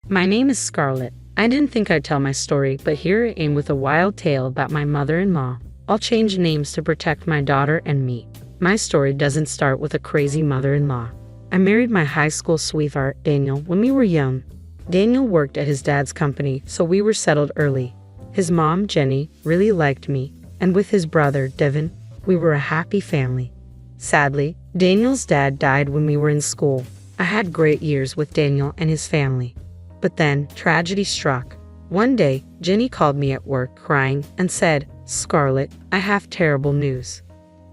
My name is Scarlett. I didn't think I'd tell my story, but here I am with a wild tale about my mother-in-law. I'll change names to protect my daughter and me. My story doesn't start with a crazy mother-in-law. I married my high school sweetheart, Daniel, when we were young. Daniel worked at his dad's company, so we were settled early. His mom, Jenny, really liked me, and with his brother, Devin, we were a happy family. Sadly, Daniel's dad died when we were in school. I had great years with Daniel and his family. But then, tragedy struck. One day, Jenny called me at work crying and said, "Scarlett, I have terrible news.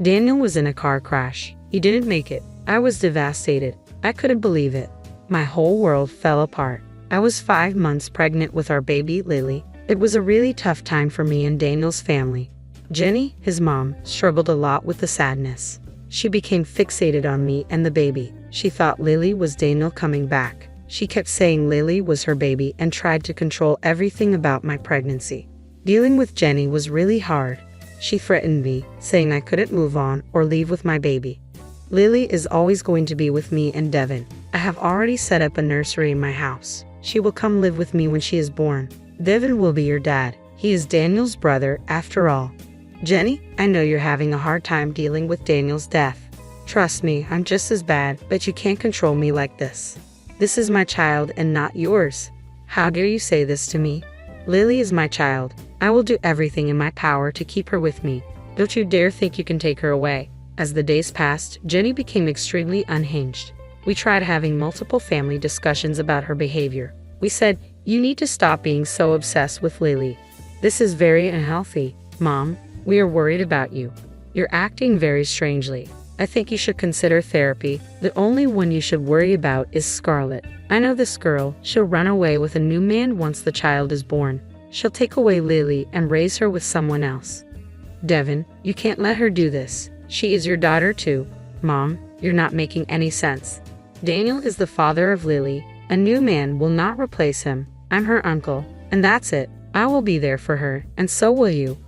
Daniel was in a car crash. He didn't make it." I was devastated. I couldn't believe it. My whole world fell apart. I was 5 months pregnant with our baby, Lily. It was a really tough time for me and Daniel's family. Jenny, his mom, struggled a lot with the sadness. She became fixated on me and the baby. She thought Lily was Daniel coming back. She kept saying Lily was her baby and tried to control everything about my pregnancy. Dealing with Jenny was really hard. She threatened me, saying I couldn't move on or leave with my baby. Lily is always going to be with me and Devin. I have already set up a nursery in my house. She will come live with me when she is born. Devin will be your dad. He is Daniel's brother, after all. Jenny, I know you're having a hard time dealing with Daniel's death. Trust me, I'm just as bad, but you can't control me like this. This is my child and not yours. How dare you say this to me? Lily is my child. I will do everything in my power to keep her with me. Don't you dare think you can take her away. As the days passed, Jenny became extremely unhinged. We tried having multiple family discussions about her behavior. We said, "You need to stop being so obsessed with Lily. This is very unhealthy. Mom, we are worried about you. You're acting very strangely. I think you should consider therapy. The only one you should worry about is Scarlett. I know this girl. She'll run away with a new man once the child is born. She'll take away Lily and raise her with someone else. Devin, you can't let her do this. She is your daughter too. Mom, you're not making any sense. Daniel is the father of Lily. A new man will not replace him. I'm her uncle, and that's it. I will be there for her, and so will you.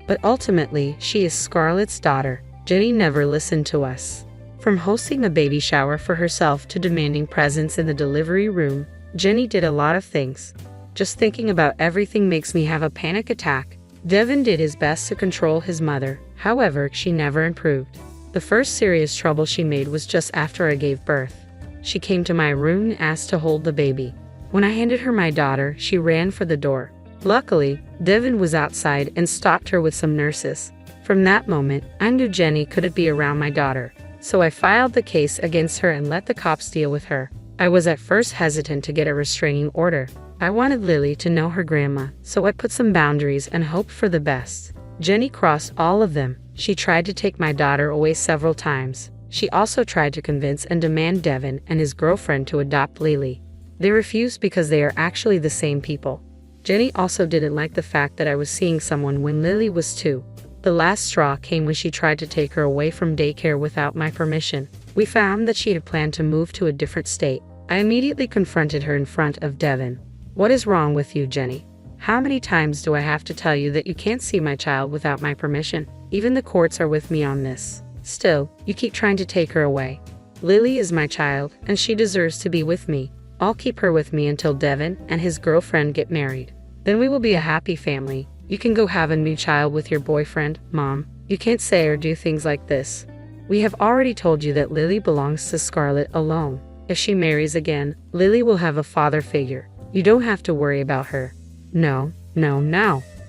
But ultimately, she is Scarlett's daughter." Jenny never listened to us. From hosting a baby shower for herself to demanding presents in the delivery room, Jenny did a lot of things. Just thinking about everything makes me have a panic attack. Devin did his best to control his mother. However, she never improved. The first serious trouble she made was just after I gave birth. She came to my room and asked to hold the baby. When I handed her my daughter, she ran for the door. Luckily, Devin was outside and stopped her with some nurses. From that moment, I knew Jenny couldn't be around my daughter, so I filed the case against her and let the cops deal with her. I was at first hesitant to get a restraining order. I wanted Lily to know her grandma, so I put some boundaries and hoped for the best. Jenny crossed all of them. She tried to take my daughter away several times. She also tried to convince and demand Devin and his girlfriend to adopt Lily. They refused because they are actually the same people. Jenny also didn't like the fact that I was seeing someone when Lily was 2. The last straw came when she tried to take her away from daycare without my permission. We found that she had planned to move to a different state. I immediately confronted her in front of Devin. "What is wrong with you, Jenny? How many times do I have to tell you that you can't see my child without my permission? Even the courts are with me on this. Still, you keep trying to take her away. Lily is my child, and she deserves to be with me. I'll keep her with me until Devin and his girlfriend get married. Then we will be a happy family. You can go have a new child with your boyfriend, Mom. You can't say or do things like this. We have already told you that Lily belongs to Scarlett alone. If she marries again, Lily will have a father figure. You don't have to worry about her." No.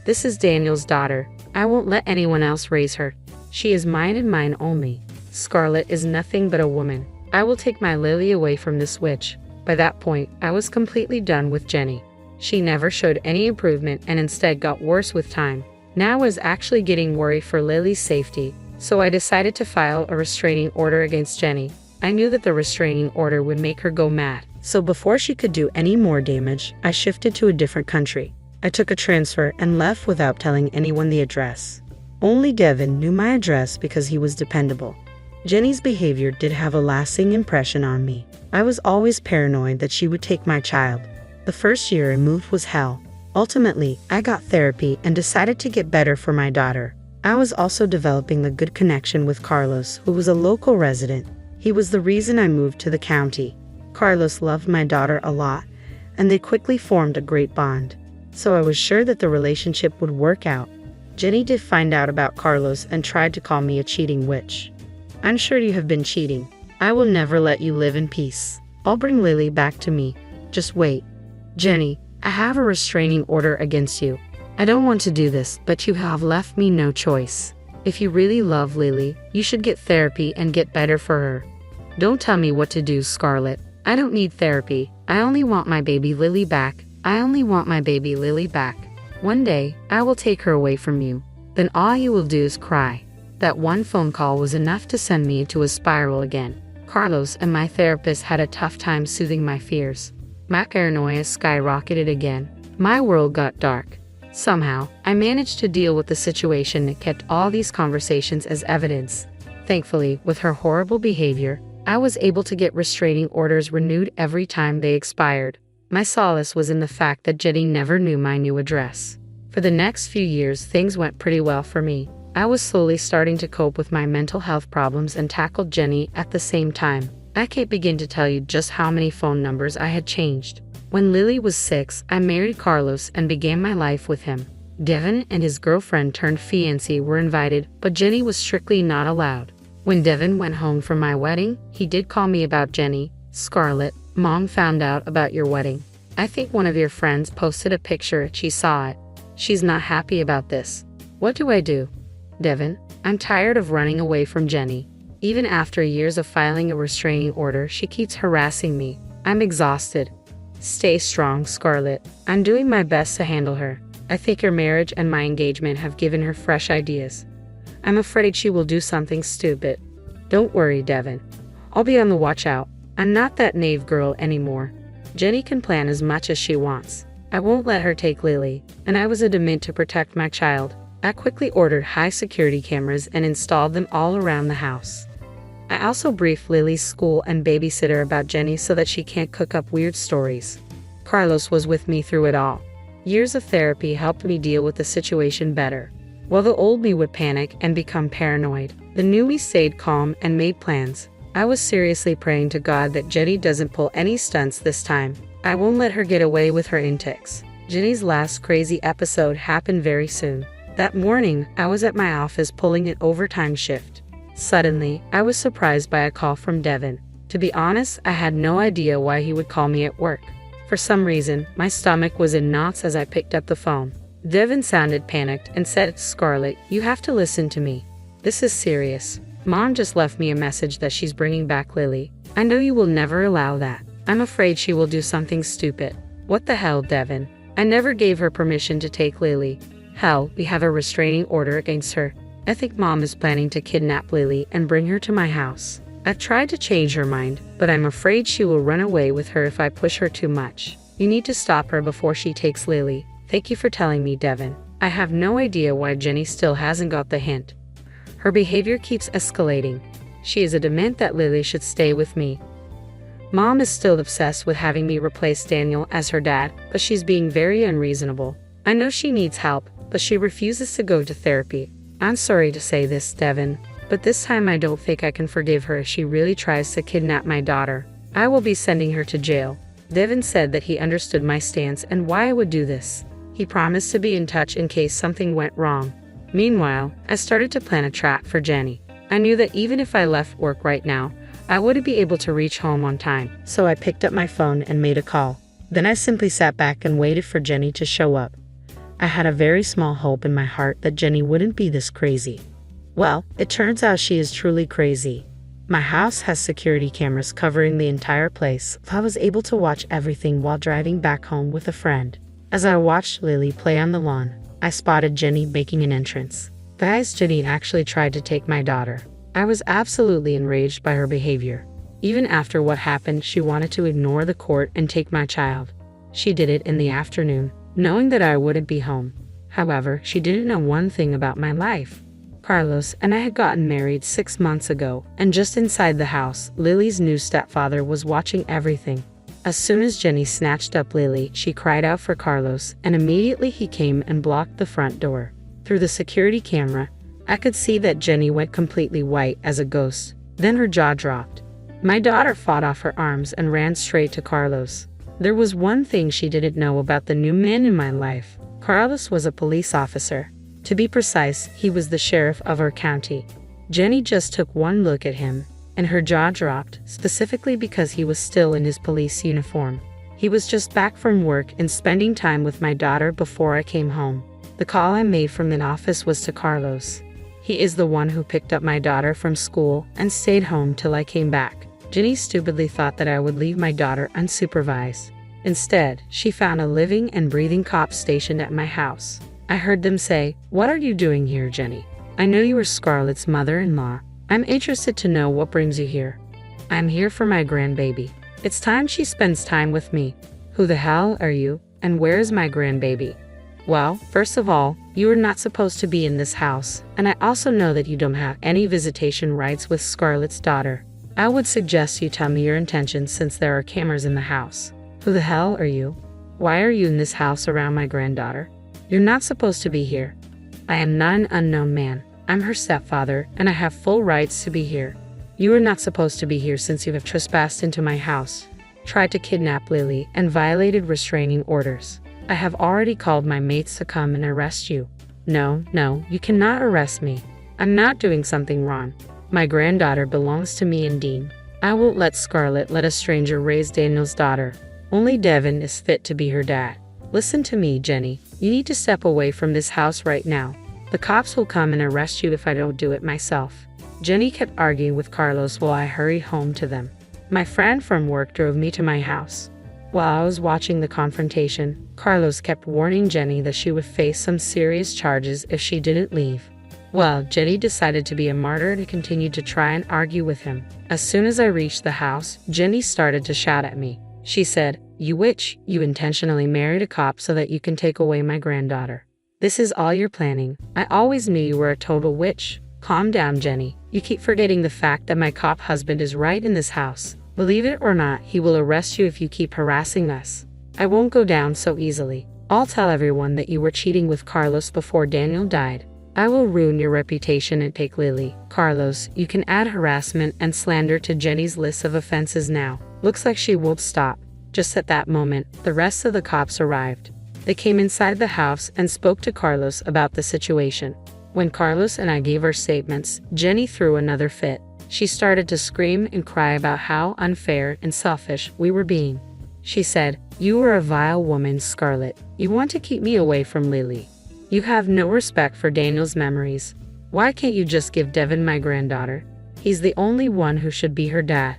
This is Daniel's daughter. I won't let anyone else raise her. She is mine and mine only. Scarlett is nothing but a woman. I will take my Lily away from this witch. By that point, I was completely done with Jenny. She never showed any improvement and instead got worse with time. Now I was actually getting worried for Lily's safety, so I decided to file a restraining order against Jenny. I knew that the restraining order would make her go mad, so before she could do any more damage, I shifted to a different country. I took a transfer and left without telling anyone the address. Only Devin knew my address because he was dependable. Jenny's behavior did have a lasting impression on me. I was always paranoid that she would take my child. The first year I moved was hell. Ultimately, I got therapy and decided to get better for my daughter. I was also developing a good connection with Carlos, who was a local resident. He was the reason I moved to the county. Carlos loved my daughter a lot. and they quickly formed a great bond. So I was sure that the relationship would work out. Jenny did find out about Carlos and tried to call me a cheating witch. I'm sure you have been cheating. I will never let you live in peace. I'll bring Lily back to me. Just wait. Jenny, I have a restraining order against you. I don't want to do this, but you have left me no choice. If you really love Lily, you should get therapy and get better for her. Don't tell me what to do, Scarlett. I don't need therapy. I only want my baby Lily back. One day, I will take her away from you. Then all you will do is cry. That one phone call was enough to send me into a spiral again. Carlos and my therapist had a tough time soothing my fears. My paranoia skyrocketed again. My world got dark. Somehow, I managed to deal with the situation and kept all these conversations as evidence. Thankfully, with her horrible behavior, I was able to get restraining orders renewed every time they expired. My solace was in the fact that Jenny never knew my new address. For the next few years, things went pretty well for me. I was slowly starting to cope with my mental health problems and tackled Jenny at the same time. I can't begin to tell you just how many phone numbers I had changed. When Lily was 6, I married Carlos and began my life with him. Devin and his girlfriend turned fiancé were invited, but Jenny was strictly not allowed. When Devin went home from my wedding, he did call me about Jenny. Scarlett, Mom found out about your wedding. I think one of your friends posted a picture. She saw it. She's not happy about this. What do I do? Devin, I'm tired of running away from Jenny. Even after years of filing a restraining order, she keeps harassing me. I'm exhausted. Stay strong, Scarlett. I'm doing my best to handle her. I think your marriage and my engagement have given her fresh ideas. I'm afraid she will do something stupid. Don't worry, Devin. I'll be on the watch out. I'm not that naive girl anymore. Jenny can plan as much as she wants. I won't let her take Lily, and I was adamant to protect my child. I quickly ordered high-security cameras and installed them all around the house. I also briefed Lily's school and babysitter about Jenny so that she can't cook up weird stories. Carlos was with me through it all. Years of therapy helped me deal with the situation better. While the old me would panic and become paranoid, the new me stayed calm and made plans. I was seriously praying to God that Jenny doesn't pull any stunts this time. I won't let her get away with her antics. Jenny's last crazy episode happened very soon. That morning, I was at my office pulling an overtime shift. Suddenly, I was surprised by a call from Devin. To be honest, I had no idea why he would call me at work. For some reason, my stomach was in knots as I picked up the phone. Devin sounded panicked and said, Scarlett, you have to listen to me. This is serious. Mom just left me a message that she's bringing back Lily. I know you will never allow that. I'm afraid she will do something stupid. What the hell, Devin? I never gave her permission to take Lily. Hell, we have a restraining order against her. I think Mom is planning to kidnap Lily and bring her to my house. I've tried to change her mind, but I'm afraid she will run away with her if I push her too much. You need to stop her before she takes Lily. Thank you for telling me, Devin. I have no idea why Jenny still hasn't got the hint. Her behavior keeps escalating. She is adamant that Lily should stay with me. Mom is still obsessed with having me replace Daniel as her dad, but she's being very unreasonable. I know she needs help, but she refuses to go to therapy. I'm sorry to say this, Devin, but this time I don't think I can forgive her if she really tries to kidnap my daughter. I will be sending her to jail. Devin said that he understood my stance and why I would do this. He promised to be in touch in case something went wrong. Meanwhile, I started to plan a trap for Jenny. I knew that even if I left work right now, I wouldn't be able to reach home on time, so I picked up my phone and made a call. Then I simply sat back and waited for Jenny to show up. I had a very small hope in my heart that Jenny wouldn't be this crazy. Well, it turns out she is truly crazy. My house has security cameras covering the entire place. I was able to watch everything while driving back home with a friend. As I watched Lily play on the lawn, I spotted Jenny making an entrance. Guys, Jenny actually tried to take my daughter. I was absolutely enraged by her behavior. Even after what happened, she wanted to ignore the court and take my child. She did it in the afternoon, knowing that I wouldn't be home. However, she didn't know one thing about my life. Carlos and I had gotten married 6 months ago, and just inside the house, Lily's new stepfather was watching everything. As soon as Jenny snatched up Lily, she cried out for Carlos, and immediately he came and blocked the front door. Through the security camera, I could see that Jenny went completely white as a ghost. Then her jaw dropped. My daughter fought off her arms and ran straight to Carlos. There was one thing she didn't know about the new man in my life. Carlos was a police officer. To be precise, he was the sheriff of our county. Jenny just took one look at him, and her jaw dropped, specifically because he was still in his police uniform. He was just back from work and spending time with my daughter before I came home. The call I made from the office was to Carlos. He is the one who picked up my daughter from school and stayed home till I came back. Jenny stupidly thought that I would leave my daughter unsupervised. Instead, she found a living and breathing cop stationed at my house. I heard them say, "What are you doing here, Jenny? I know you are Scarlett's mother-in-law. I'm interested to know what brings you here." "I'm here for my grandbaby. It's time she spends time with me." "Who the hell are you, and where is my grandbaby?" "Well, first of all, you are not supposed to be in this house, and I also know that you don't have any visitation rights with Scarlett's daughter. I would suggest you tell me your intentions since there are cameras in the house." "Who the hell are you? Why are you in this house around my granddaughter? You're not supposed to be here." "I am not an unknown man. I'm her stepfather, and I have full rights to be here." "You are not supposed to be here since you have trespassed into my house, tried to kidnap Lily, and violated restraining orders. I have already called my mates to come and arrest you." No, you cannot arrest me. I'm not doing something wrong. My granddaughter belongs to me and Dean. I won't let Scarlett let a stranger raise Daniel's daughter. Only Devin is fit to be her dad. Listen to me, Jenny. You need to step away from this house right now. The cops will come and arrest you if I don't do it myself. Jenny kept arguing with Carlos while I hurried home to them. My friend from work drove me to my house. While I was watching the confrontation, Carlos kept warning Jenny that she would face some serious charges if she didn't leave. Well, Jenny decided to be a martyr and continued to try and argue with him. As soon as I reached the house, Jenny started to shout at me. She said, "You witch, you intentionally married a cop so that you can take away my granddaughter. This is all you're planning. I always knew you were a total witch." "Calm down, Jenny. You keep forgetting the fact that my cop husband is right in this house. Believe it or not, he will arrest you if you keep harassing us. I won't go down so easily. I'll tell everyone that you were cheating with Carlos before Daniel died. I will ruin your reputation and take Lily." "Carlos, you can add harassment and slander to Jenny's list of offenses now." Looks like she won't stop. Just at that moment, the rest of the cops arrived. They came inside the house and spoke to Carlos about the situation. When Carlos and I gave our statements, Jenny threw another fit. She started to scream and cry about how unfair and selfish we were being. She said, "You are a vile woman, Scarlett. You want to keep me away from Lily. You have no respect for Daniel's memories. Why can't you just give Devin my granddaughter? He's the only one who should be her dad.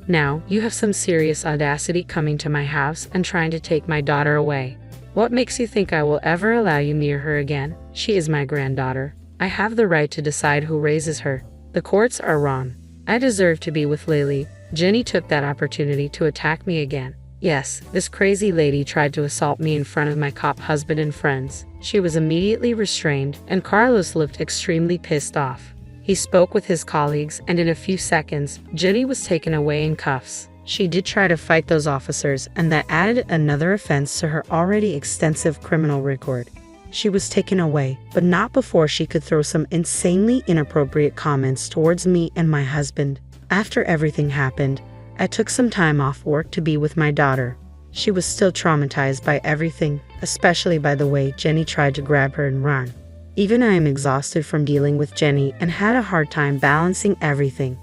Now, you have some serious audacity coming to my house and trying to take my daughter away. What makes you think I will ever allow you near her again? She is my granddaughter. I have the right to decide who raises her. The courts are wrong. I deserve to be with Lily." Jenny took that opportunity to attack me again. Yes, this crazy lady tried to assault me in front of my cop husband and friends. She was immediately restrained, and Carlos looked extremely pissed off. He spoke with his colleagues, and in a few seconds, Jenny was taken away in cuffs. She did try to fight those officers, and that added another offense to her already extensive criminal record. She was taken away, but not before she could throw some insanely inappropriate comments towards me and my husband. After everything happened, I took some time off work to be with my daughter. She was still traumatized by everything, especially by the way Jenny tried to grab her and run. Even I am exhausted from dealing with Jenny and had a hard time balancing everything.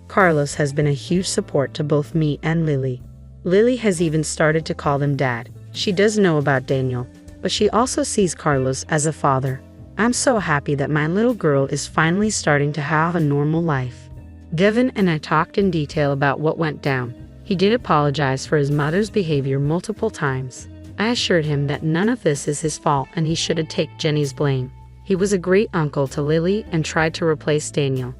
Carlos has been a huge support to both me and Lily. Lily has even started to call him Dad. She does know about Daniel, but she also sees Carlos as a father. I'm so happy that my little girl is finally starting to have a normal life. Devin and I talked in detail about what went down. He did apologize for his mother's behavior multiple times. I assured him that none of this is his fault and he shouldn't take Jenny's blame. He was a great uncle to Lily and tried to replace Daniel.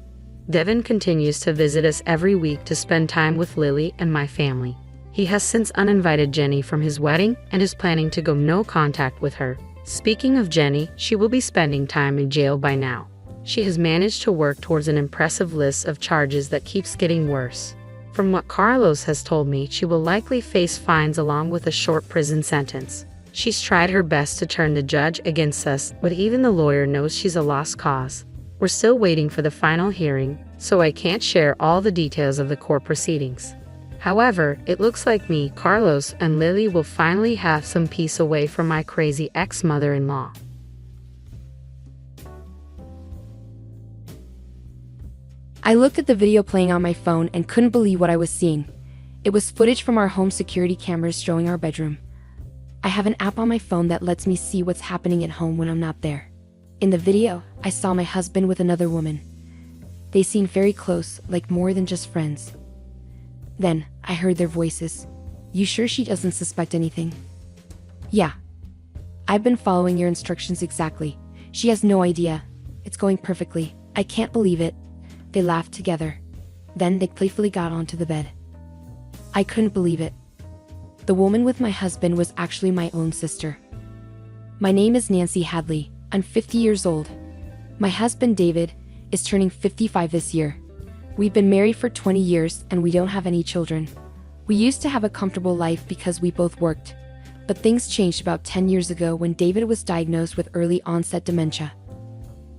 Devin continues to visit us every week to spend time with Lily and my family. He has since uninvited Jenny from his wedding and is planning to go no contact with her. Speaking of Jenny, she will be spending time in jail by now. She has managed to work towards an impressive list of charges that keeps getting worse. From what Carlos has told me, she will likely face fines along with a short prison sentence. She's tried her best to turn the judge against us, but even the lawyer knows she's a lost cause. We're still waiting for the final hearing, so I can't share all the details of the court proceedings. However, it looks like me, Carlos, and Lily will finally have some peace away from my crazy ex-mother-in-law. I looked at the video playing on my phone and couldn't believe what I was seeing. It was footage from our home security cameras showing our bedroom. I have an app on my phone that lets me see what's happening at home when I'm not there. In the video, I saw my husband with another woman. They seemed very close, like more than just friends. Then, I heard their voices. You sure she doesn't suspect anything? Yeah. I've been following your instructions exactly. She has no idea. It's going perfectly. I can't believe it. They laughed together. Then they playfully got onto the bed. I couldn't believe it. The woman with my husband was actually my own sister. My name is Nancy Hadley. I'm 50 years old. My husband David is turning 55 this year. We've been married for 20 years and we don't have any children. We used to have a comfortable life because we both worked. But things changed about 10 years ago when David was diagnosed with early onset dementia.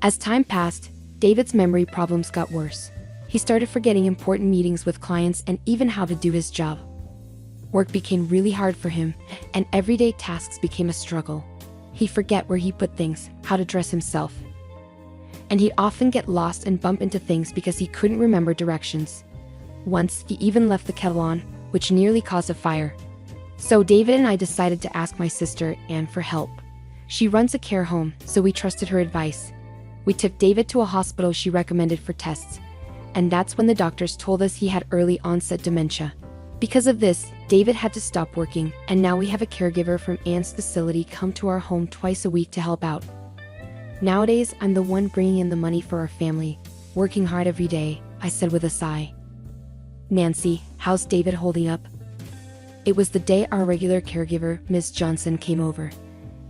As time passed, David's memory problems got worse. He started forgetting important meetings with clients and even how to do his job. Work became really hard for him, and everyday tasks became a struggle. He'd forget where he put things, how to dress himself. And he'd often get lost and bump into things because he couldn't remember directions. Once, he even left the kettle on, which nearly caused a fire. So David and I decided to ask my sister, Anne, for help. She runs a care home, so we trusted her advice. We took David to a hospital she recommended for tests. And that's when the doctors told us he had early onset dementia. Because of this, David had to stop working, and now we have a caregiver from Anne's facility come to our home twice a week to help out. Nowadays, I'm the one bringing in the money for our family, working hard every day, I said with a sigh. Nancy, how's David holding up? It was the day our regular caregiver, Ms. Johnson, came over.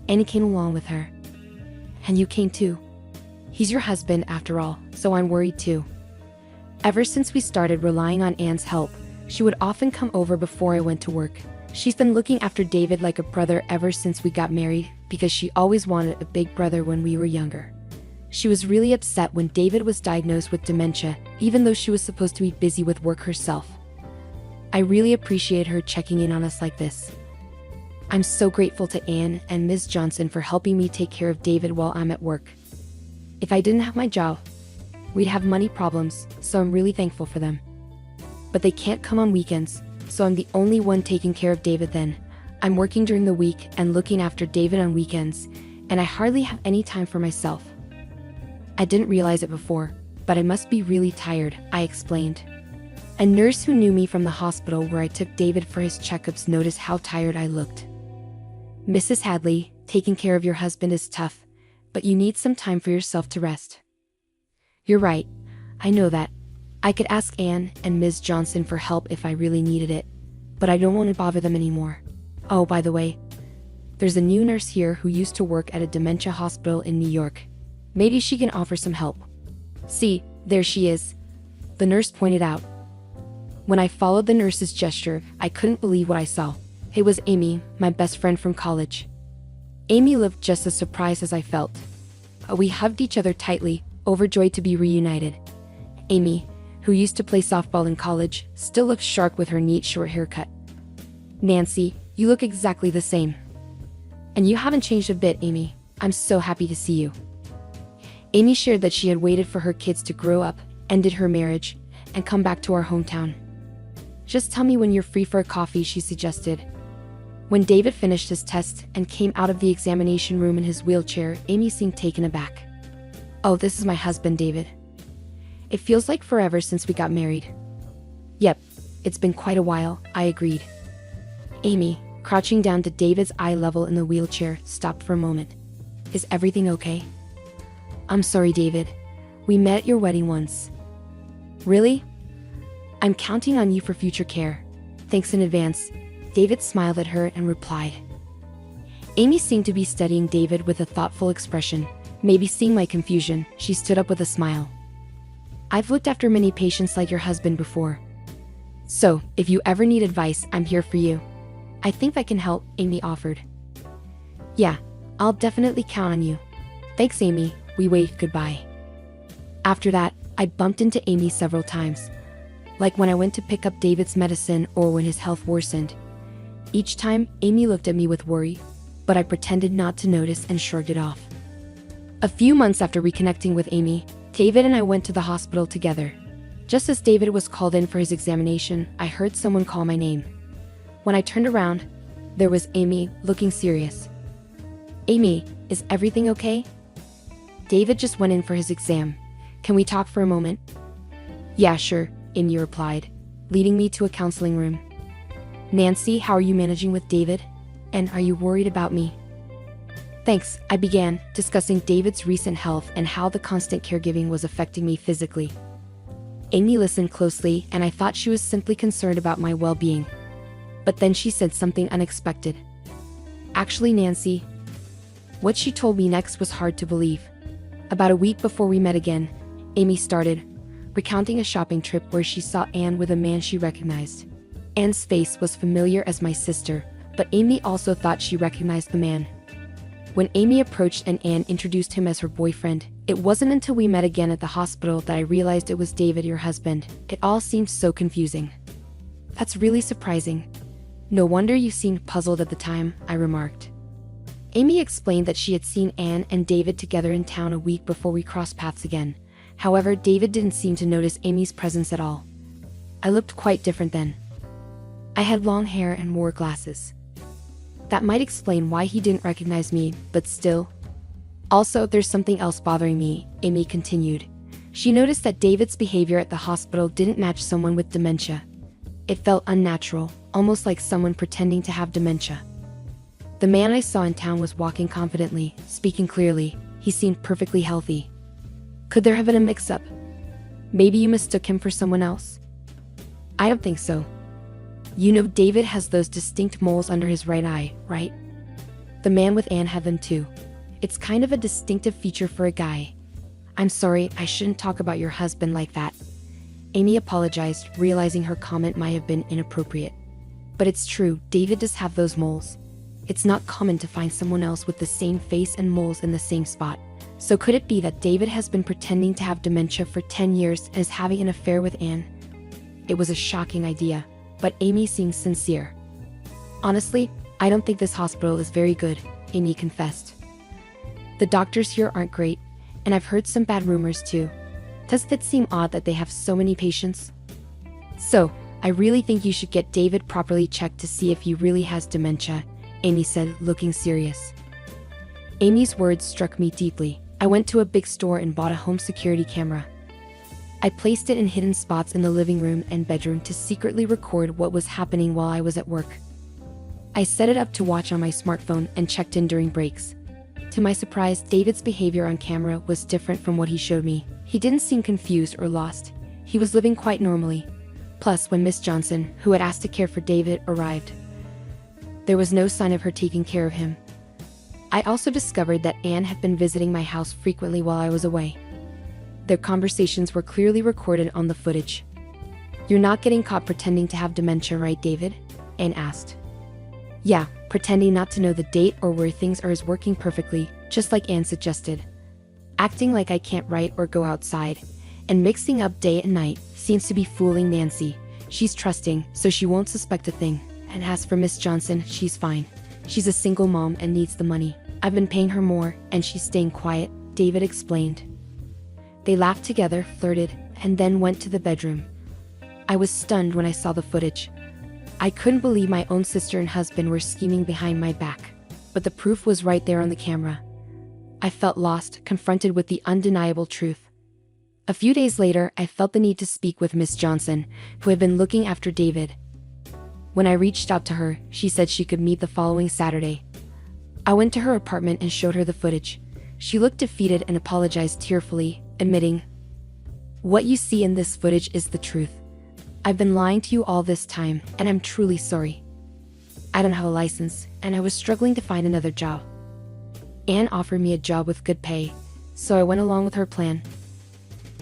Annie came along with her. And you came too. He's your husband after all, so I'm worried too. Ever since we started relying on Anne's help, she would often come over before I went to work. She's been looking after David like a brother ever since we got married, because she always wanted a big brother when we were younger. She was really upset when David was diagnosed with dementia, even though she was supposed to be busy with work herself. I really appreciate her checking in on us like this. I'm so grateful to Anne and Ms. Johnson for helping me take care of David while I'm at work. If I didn't have my job, we'd have money problems, so I'm really thankful for them. But they can't come on weekends, so I'm the only one taking care of David then. I'm working during the week and looking after David on weekends, and I hardly have any time for myself. I didn't realize it before, but I must be really tired, I explained. A nurse who knew me from the hospital where I took David for his checkups noticed how tired I looked. Mrs. Hadley, taking care of your husband is tough, but you need some time for yourself to rest. You're right, I know that. I could ask Anne and Ms. Johnson for help if I really needed it, but I don't want to bother them anymore. Oh, by the way, there's a new nurse here who used to work at a dementia hospital in New York. Maybe she can offer some help. See, there she is, the nurse pointed out. When I followed the nurse's gesture, I couldn't believe what I saw. It was Amy, my best friend from college. Amy looked just as surprised as I felt. We hugged each other tightly, overjoyed to be reunited. Amy, who used to play softball in college, still looked sharp with her neat short haircut. Nancy, you look exactly the same. And you haven't changed a bit, Amy. I'm so happy to see you. Amy shared that she had waited for her kids to grow up, ended her marriage, and come back to our hometown. Just tell me when you're free for a coffee, she suggested. When David finished his test and came out of the examination room in his wheelchair, Amy seemed taken aback. Oh, this is my husband, David. It feels like forever since we got married. Yep, it's been quite a while, I agreed. Amy, crouching down to David's eye level in the wheelchair, stopped for a moment. Is everything okay? I'm sorry, David. We met at your wedding once. Really? I'm counting on you for future care. Thanks in advance. David smiled at her and replied. Amy seemed to be studying David with a thoughtful expression. Maybe seeing my confusion, she stood up with a smile. I've looked after many patients like your husband before. So, if you ever need advice, I'm here for you. I think that can help, Amy offered. Yeah, I'll definitely count on you. Thanks, Amy. We waved goodbye. After that, I bumped into Amy several times. like when I went to pick up David's medicine or when his health worsened. Each time, Amy looked at me with worry, but I pretended not to notice and shrugged it off. A few months after reconnecting with Amy, David and I went to the hospital together. Just as David was called in for his examination, I heard someone call my name. When I turned around, there was Amy, looking serious. "Amy, is everything okay?" "David just went in for his exam. Can we talk for a moment?" "Yeah, sure," Amy replied, leading me to a counseling room. "Nancy, how are you managing with David? And are you worried about me?" "Thanks," I began, discussing David's recent health and how the constant caregiving was affecting me physically. Amy listened closely, and I thought she was simply concerned about my well-being. But then she said something unexpected. "Actually, Nancy," what she told me next was hard to believe. About a week before we met again, Amy started recounting a shopping trip where she saw Anne with a man she recognized. Anne's face was familiar as my sister, but Amy also thought she recognized the man. When Amy approached and Anne introduced him as her boyfriend, it wasn't until we met again at the hospital that I realized it was David, your husband. It all seemed so confusing. "That's really surprising. No wonder you seemed puzzled at the time," I remarked. Amy explained that she had seen Anne and David together in town a week before we crossed paths again. However, David didn't seem to notice Amy's presence at all. I looked quite different then. I had long hair and wore glasses. That might explain why he didn't recognize me, but still. "Also, there's something else bothering me," Amy continued. She noticed that David's behavior at the hospital didn't match someone with dementia. It felt unnatural, almost like someone pretending to have dementia. "The man I saw in town was walking confidently, speaking clearly. He seemed perfectly healthy. Could there have been a mix-up? Maybe you mistook him for someone else?" "I don't think so. You know, David has those distinct moles under his right eye, right? The man with Anne had them too. It's kind of a distinctive feature for a guy." "I'm sorry, I shouldn't talk about your husband like that." Amy apologized, realizing her comment might have been inappropriate. "But it's true, David does have those moles. It's not common to find someone else with the same face and moles in the same spot. So could it be that David has been pretending to have dementia for 10 years and is having an affair with Anne?" It was a shocking idea, but Amy seemed sincere. "Honestly, I don't think this hospital is very good," Amy confessed. "The doctors here aren't great, and I've heard some bad rumors too. Doesn't it seem odd that they have so many patients? So, I really think you should get David properly checked to see if he really has dementia," Amy said, looking serious. Amy's words struck me deeply. I went to a big store and bought a home security camera. I placed it in hidden spots in the living room and bedroom to secretly record what was happening while I was at work. I set it up to watch on my smartphone and checked in during breaks. To my surprise, David's behavior on camera was different from what he showed me. He didn't seem confused or lost. He was living quite normally. Plus, when Miss Johnson, who had asked to care for David, arrived, there was no sign of her taking care of him. I also discovered that Anne had been visiting my house frequently while I was away. Their conversations were clearly recorded on the footage. "You're not getting caught pretending to have dementia, right, David?" Anne asked. "Yeah, pretending not to know the date or where things are is working perfectly, just like Anne suggested. Acting like I can't write or go outside, and mixing up day and night, seems to be fooling Nancy. She's trusting, so she won't suspect a thing. And as for Miss Johnson, she's fine. She's a single mom and needs the money. I've been paying her more, and she's staying quiet," David explained. They laughed together, flirted, and then went to the bedroom. I was stunned when I saw the footage. I couldn't believe my own sister and husband were scheming behind my back. But the proof was right there on the camera. I felt lost, confronted with the undeniable truth. A few days later, I felt the need to speak with Miss Johnson, who had been looking after David. When I reached out to her, she said she could meet the following Saturday. I went to her apartment and showed her the footage. She looked defeated and apologized tearfully, admitting, "What you see in this footage is the truth. I've been lying to you all this time, and I'm truly sorry. I don't have a license, and I was struggling to find another job. Anne offered me a job with good pay, so I went along with her plan."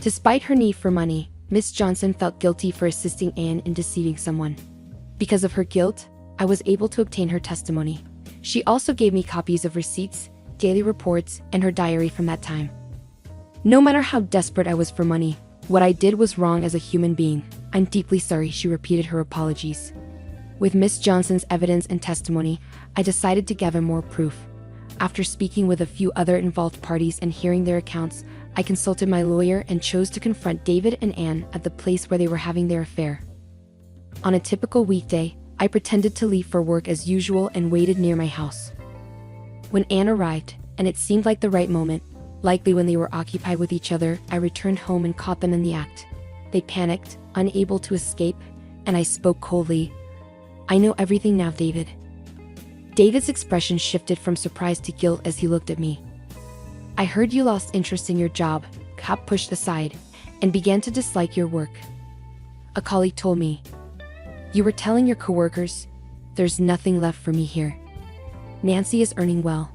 Despite her need for money, Miss Johnson felt guilty for assisting Anne in deceiving someone. Because of her guilt, I was able to obtain her testimony. She also gave me copies of receipts, daily reports, and her diary from that time. No matter how desperate I was for money, what I did was wrong as a human being. I'm deeply sorry, she repeated her apologies. With Miss Johnson's evidence and testimony, I decided to gather more proof. After speaking with a few other involved parties and hearing their accounts, I consulted my lawyer and chose to confront David and Anne at the place where they were having their affair. On a typical weekday, I pretended to leave for work as usual and waited near my house. When Anne arrived, and it seemed like the right moment, likely when they were occupied with each other, I returned home and caught them in the act. They panicked, unable to escape, and I spoke coldly. I know everything now, David. David's expression shifted from surprise to guilt as he looked at me. I heard you lost interest in your job, Cap pushed aside, and began to dislike your work. A colleague told me. You were telling your coworkers, there's nothing left for me here. Nancy is earning well.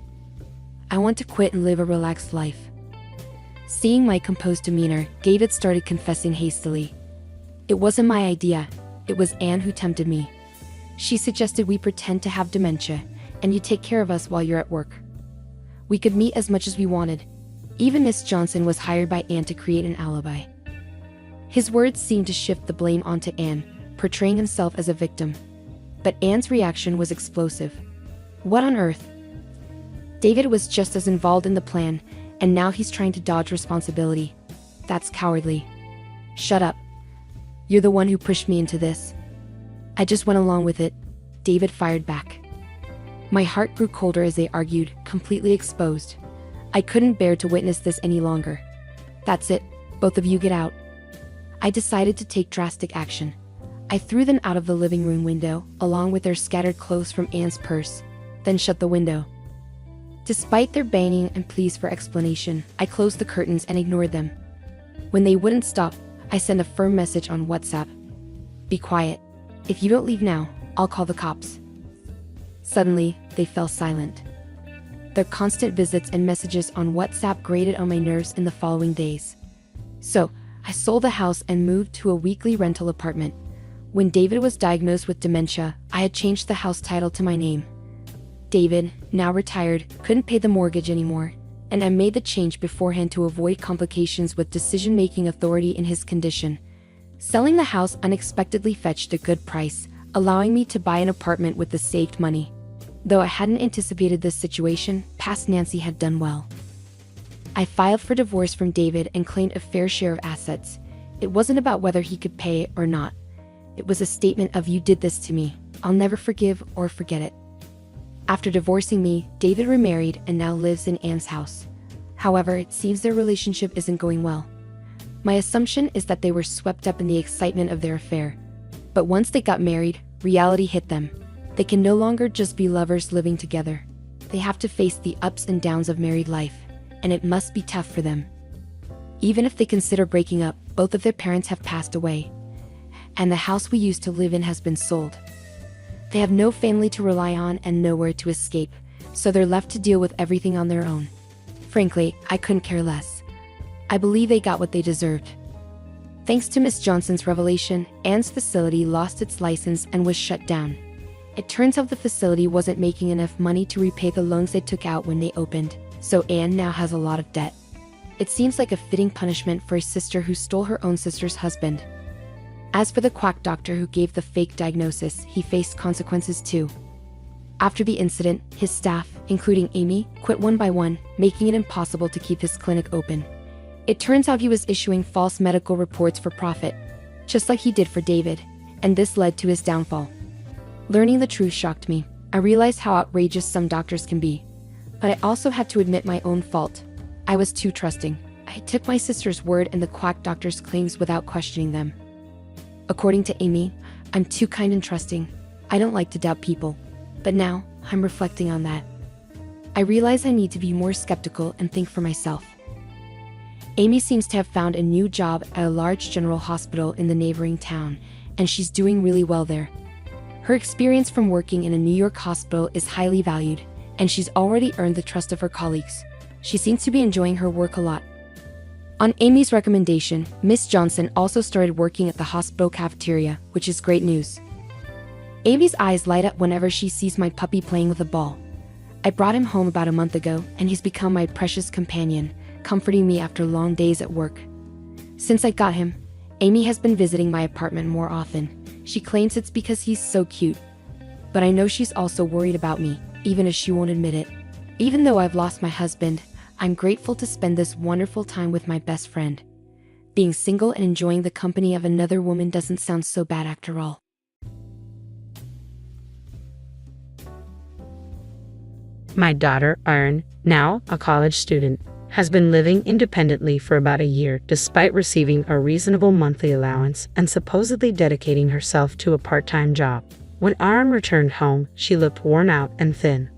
I want to quit and live a relaxed life. Seeing my composed demeanor, David started confessing hastily. It wasn't my idea, it was Anne who tempted me. She suggested we pretend to have dementia, and you take care of us while you're at work. We could meet as much as we wanted. Even Miss Johnson was hired by Anne to create an alibi. His words seemed to shift the blame onto Anne, portraying himself as a victim. But Anne's reaction was explosive. What on earth? David was just as involved in the plan, and now he's trying to dodge responsibility. That's cowardly. Shut up. You're the one who pushed me into this. I just went along with it, David fired back. My heart grew colder as they argued, completely exposed. I couldn't bear to witness this any longer. That's it, both of you get out. I decided to take drastic action. I threw them out of the living room window, along with their scattered clothes from Anne's purse, then shut the window. Despite their banging and pleas for explanation, I closed the curtains and ignored them. When they wouldn't stop, I sent a firm message on WhatsApp. Be quiet. If you don't leave now, I'll call the cops. Suddenly, they fell silent. Their constant visits and messages on WhatsApp grated on my nerves in the following days. So, I sold the house and moved to a weekly rental apartment. When David was diagnosed with dementia, I had changed the house title to my name. David, now retired, couldn't pay the mortgage anymore, and I made the change beforehand to avoid complications with decision-making authority in his condition. Selling the house unexpectedly fetched a good price, allowing me to buy an apartment with the saved money. Though I hadn't anticipated this situation, past Nancy had done well. I filed for divorce from David and claimed a fair share of assets. It wasn't about whether he could pay or not. It was a statement of, you did this to me, I'll never forgive or forget it. After divorcing me, David remarried and now lives in Anne's house. However, it seems their relationship isn't going well. My assumption is that they were swept up in the excitement of their affair. But once they got married, reality hit them. They can no longer just be lovers living together. They have to face the ups and downs of married life, and it must be tough for them. Even if they consider breaking up, both of their parents have passed away, and the house we used to live in has been sold. They have no family to rely on and nowhere to escape, so they're left to deal with everything on their own. Frankly, I couldn't care less. I believe they got what they deserved. Thanks to Miss Johnson's revelation, Anne's facility lost its license and was shut down. It turns out the facility wasn't making enough money to repay the loans they took out when they opened, so Anne now has a lot of debt. It seems like a fitting punishment for a sister who stole her own sister's husband. As for the quack doctor who gave the fake diagnosis, he faced consequences too. After the incident, his staff, including Amy, quit one by one, making it impossible to keep his clinic open. It turns out he was issuing false medical reports for profit, just like he did for David, and this led to his downfall. Learning the truth shocked me. I realized how outrageous some doctors can be. But I also had to admit my own fault. I was too trusting. I took my sister's word and the quack doctor's claims without questioning them. According to Amy, I'm too kind and trusting. I don't like to doubt people. But now, I'm reflecting on that. I realize I need to be more skeptical and think for myself. Amy seems to have found a new job at a large general hospital in the neighboring town, and she's doing really well there. Her experience from working in a New York hospital is highly valued, and she's already earned the trust of her colleagues. She seems to be enjoying her work a lot. On Amy's recommendation, Miss Johnson also started working at the hospital cafeteria, which is great news. Amy's eyes light up whenever she sees my puppy playing with a ball. I brought him home about a month ago, and he's become my precious companion, comforting me after long days at work. Since I got him, Amy has been visiting my apartment more often. She claims it's because he's so cute. But I know she's also worried about me, even if she won't admit it. Even though I've lost my husband, I'm grateful to spend this wonderful time with my best friend. Being single and enjoying the company of another woman doesn't sound so bad after all. My daughter, Erin, now a college student, has been living independently for about a year despite receiving a reasonable monthly allowance and supposedly dedicating herself to a part-time job. When Erin returned home, she looked worn out and thin.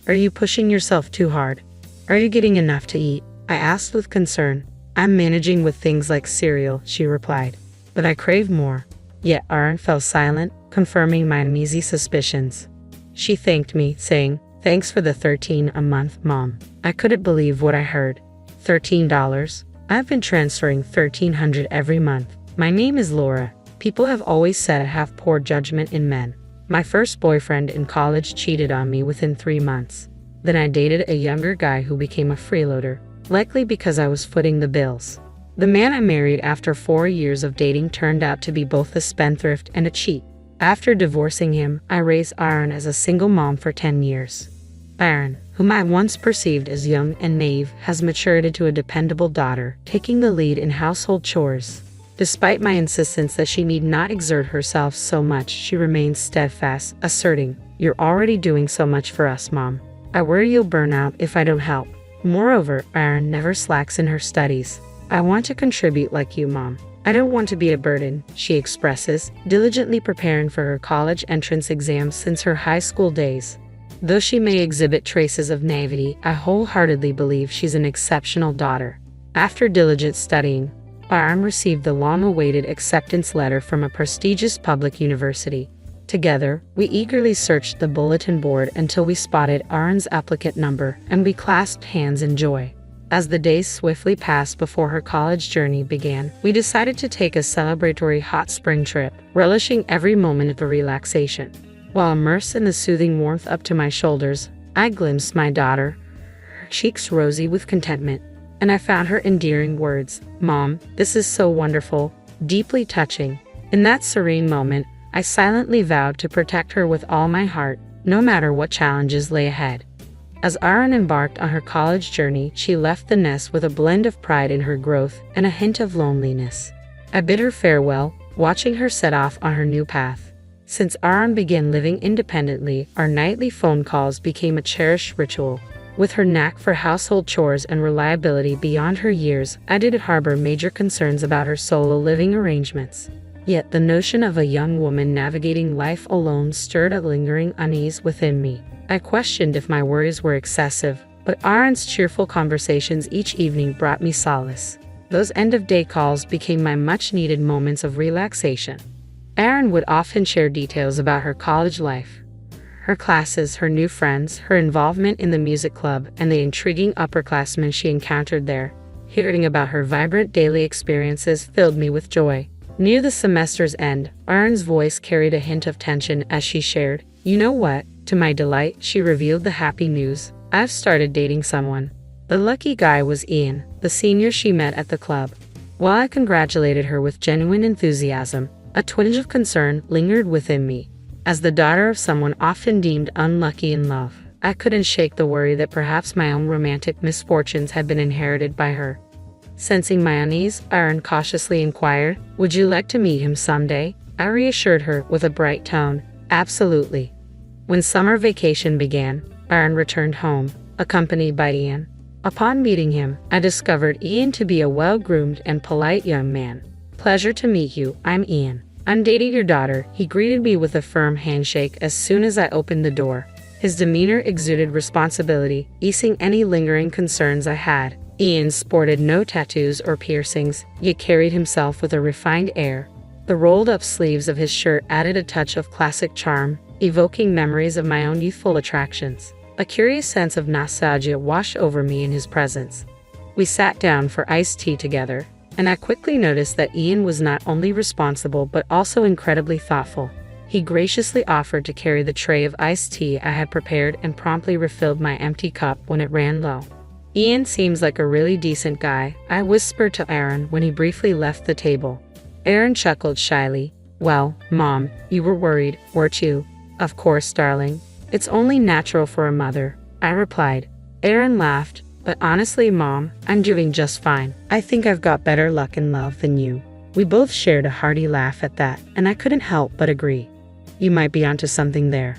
"Are you pushing yourself too hard? Are you getting enough to eat?" I asked with concern. "I'm managing with things like cereal," she replied. "But I crave more." Yet Erin fell silent, confirming my uneasy suspicions. She thanked me, saying, "Thanks for the $13 a month, Mom." I couldn't believe what I heard. $13? I've been transferring $1,300 every month. My name is Laura. People have always said I have poor judgment in men. My first boyfriend in college cheated on me within 3 months. Then I dated a younger guy who became a freeloader, likely because I was footing the bills. The man I married after 4 years of dating turned out to be both a spendthrift and a cheat. After divorcing him, I raised Erin as a single mom for 10 years. Erin, whom I once perceived as young and naive, has matured into a dependable daughter, taking the lead in household chores. Despite my insistence that she need not exert herself so much, she remains steadfast, asserting, "You're already doing so much for us, Mom. I worry you'll burn out if I don't help." Moreover, Erin never slacks in her studies. "I want to contribute like you, Mom. I don't want to be a burden," she expresses, diligently preparing for her college entrance exams since her high school days. Though she may exhibit traces of naivety, I wholeheartedly believe she's an exceptional daughter. After diligent studying, Erin received the long-awaited acceptance letter from a prestigious public university. Together, we eagerly searched the bulletin board until we spotted Erin's applicant number, and we clasped hands in joy. As the days swiftly passed before her college journey began, we decided to take a celebratory hot spring trip, relishing every moment of the relaxation. While immersed in the soothing warmth up to my shoulders, I glimpsed my daughter, her cheeks rosy with contentment, and I found her endearing words, "Mom, this is so wonderful," deeply touching. In that serene moment, I silently vowed to protect her with all my heart, no matter what challenges lay ahead. As Erin embarked on her college journey, she left the nest with a blend of pride in her growth and a hint of loneliness. I bid her farewell, watching her set off on her new path. Since Erin began living independently, our nightly phone calls became a cherished ritual. With her knack for household chores and reliability beyond her years, I didn't harbor major concerns about her solo living arrangements. Yet the notion of a young woman navigating life alone stirred a lingering unease within me. I questioned if my worries were excessive, but Erin's cheerful conversations each evening brought me solace. Those end-of-day calls became my much-needed moments of relaxation. Erin would often share details about her college life, her classes, her new friends, her involvement in the music club, and the intriguing upperclassmen she encountered there. Hearing about her vibrant daily experiences filled me with joy. Near the semester's end, Erin's voice carried a hint of tension as she shared, "You know what?" To my delight, she revealed the happy news. "I've started dating someone." The lucky guy was Ian, the senior she met at the club. While I congratulated her with genuine enthusiasm, a twinge of concern lingered within me. As the daughter of someone often deemed unlucky in love, I couldn't shake the worry that perhaps my own romantic misfortunes had been inherited by her. Sensing my unease, Erin cautiously inquired, "Would you like to meet him someday?" I reassured her with a bright tone, "Absolutely." When summer vacation began, Erin returned home, accompanied by Ian. Upon meeting him, I discovered Ian to be a well-groomed and polite young man. "Pleasure to meet you, I'm Ian. I'm dating your daughter," he greeted me with a firm handshake as soon as I opened the door. His demeanor exuded responsibility, easing any lingering concerns I had. Ian sported no tattoos or piercings, yet carried himself with a refined air. The rolled-up sleeves of his shirt added a touch of classic charm, evoking memories of my own youthful attractions. A curious sense of nostalgia washed over me in his presence. We sat down for iced tea together, and I quickly noticed that Ian was not only responsible but also incredibly thoughtful. He graciously offered to carry the tray of iced tea I had prepared and promptly refilled my empty cup when it ran low. "Ian seems like a really decent guy," I whispered to Erin when he briefly left the table. Aaron chuckled shyly. Well, Mom, you were worried, weren't you? Of course, darling. It's only natural for a mother, I replied. Aaron laughed. But honestly, Mom, I'm doing just fine. I think I've got better luck in love than you. We both shared a hearty laugh at that, and I couldn't help but agree. You might be onto something there.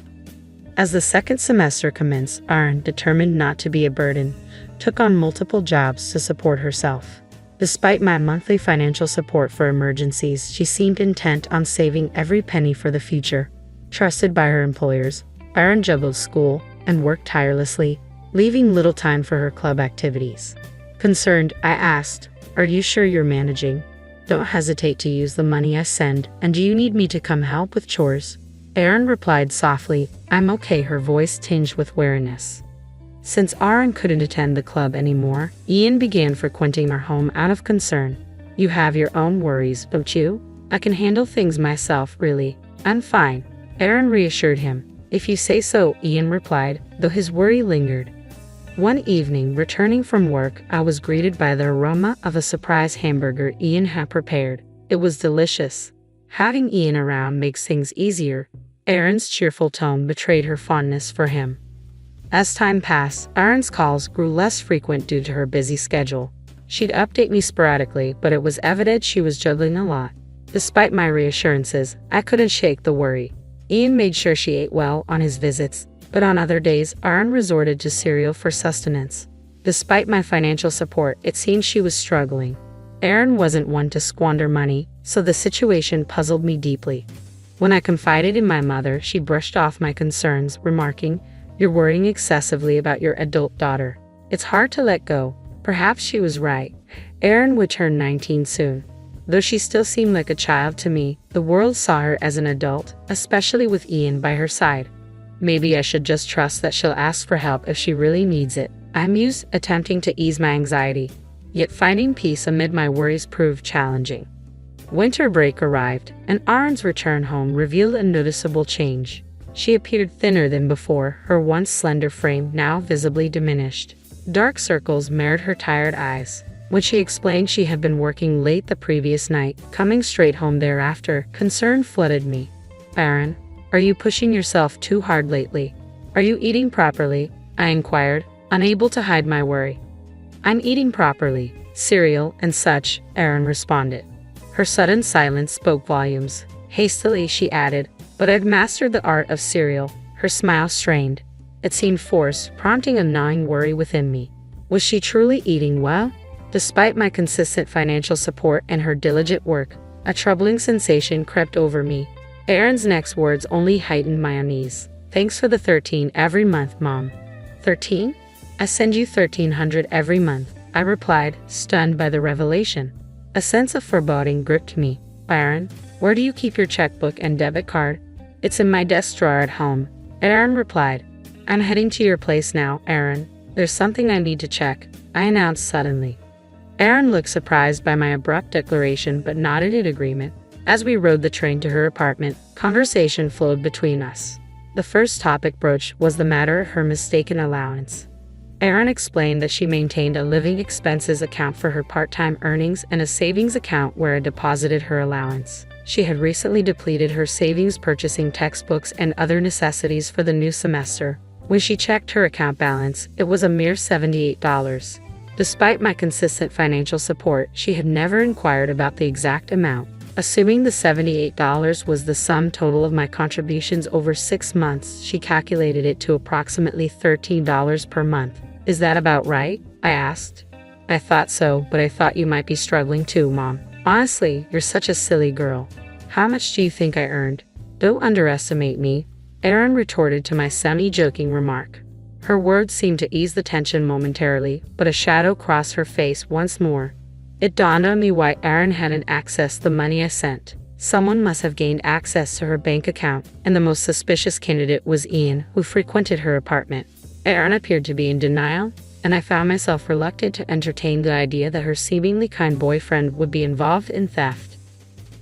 As the second semester commenced, Aaron, determined not to be a burden, took on multiple jobs to support herself. Despite my monthly financial support for emergencies, she seemed intent on saving every penny for the future. Trusted by her employers, Aaron juggled school and worked tirelessly, leaving little time for her club activities. Concerned, I asked, "Are you sure you're managing? Don't hesitate to use the money I send, and do you need me to come help with chores?" Aaron replied softly, "I'm okay," her voice tinged with wariness. Since Aaron couldn't attend the club anymore, Ian began frequenting our home out of concern. "You have your own worries, don't you? I can handle things myself, really. I'm fine," Aaron reassured him. "If you say so," Ian replied, though his worry lingered. One evening, returning from work, I was greeted by the aroma of a surprise hamburger Ian had prepared. It was delicious. Having Ian around makes things easier. Aaron's cheerful tone betrayed her fondness for him. As time passed, Aaron's calls grew less frequent due to her busy schedule. She'd update me sporadically, but it was evident she was juggling a lot. Despite my reassurances, I couldn't shake the worry. Ian made sure she ate well on his visits, but on other days, Aaron resorted to cereal for sustenance. Despite my financial support, it seemed she was struggling. Aaron wasn't one to squander money, so the situation puzzled me deeply. When I confided in my mother, she brushed off my concerns, remarking, "You're worrying excessively about your adult daughter. It's hard to let go." Perhaps she was right. Aaron would turn 19 soon. Though she still seemed like a child to me, the world saw her as an adult, especially with Ian by her side. Maybe I should just trust that she'll ask for help if she really needs it, I mused, attempting to ease my anxiety. Yet finding peace amid my worries proved challenging. Winter break arrived, and Aaron's return home revealed a noticeable change. She appeared thinner than before, her once slender frame now visibly diminished. Dark circles marred her tired eyes. When she explained she had been working late the previous night, coming straight home thereafter, concern flooded me. "Aaron, are you pushing yourself too hard lately? Are you eating properly?" I inquired, unable to hide my worry. "I'm eating properly, cereal and such," Aaron responded. Her sudden silence spoke volumes. Hastily, she added, "But I've mastered the art of cereal." Her smile strained. It seemed forced, prompting a gnawing worry within me. Was she truly eating well? Despite my consistent financial support and her diligent work, a troubling sensation crept over me. Aaron's next words only heightened my unease. "Thanks for the $13 every month, Mom." "$13? I send you $1,300 every month," I replied, stunned by the revelation. A sense of foreboding gripped me. "Aaron, where do you keep your checkbook and debit card?" "It's in my desk drawer at home," Aaron replied. "I'm heading to your place now, Aaron. There's something I need to check," I announced suddenly. Aaron looked surprised by my abrupt declaration but nodded in agreement. As we rode the train to her apartment, conversation flowed between us. The first topic broached was the matter of her mistaken allowance. Aaron explained that she maintained a living expenses account for her part-time earnings and a savings account where I deposited her allowance. She had recently depleted her savings purchasing textbooks and other necessities for the new semester. When she checked her account balance, it was a mere $78. Despite my consistent financial support, she had never inquired about the exact amount. Assuming the $78 was the sum total of my contributions over 6 months, she calculated it to approximately $13 per month. "Is that about right?" I asked. "I thought so, but I thought you might be struggling too, Mom. Honestly, you're such a silly girl. How much do you think I earned?" "Don't underestimate me," Aaron retorted to my semi-joking remark. Her words seemed to ease the tension momentarily, but a shadow crossed her face once more. It dawned on me why Aaron hadn't accessed the money I sent. Someone must have gained access to her bank account, and the most suspicious candidate was Ian, who frequented her apartment. Aaron appeared to be in denial, and I found myself reluctant to entertain the idea that her seemingly kind boyfriend would be involved in theft.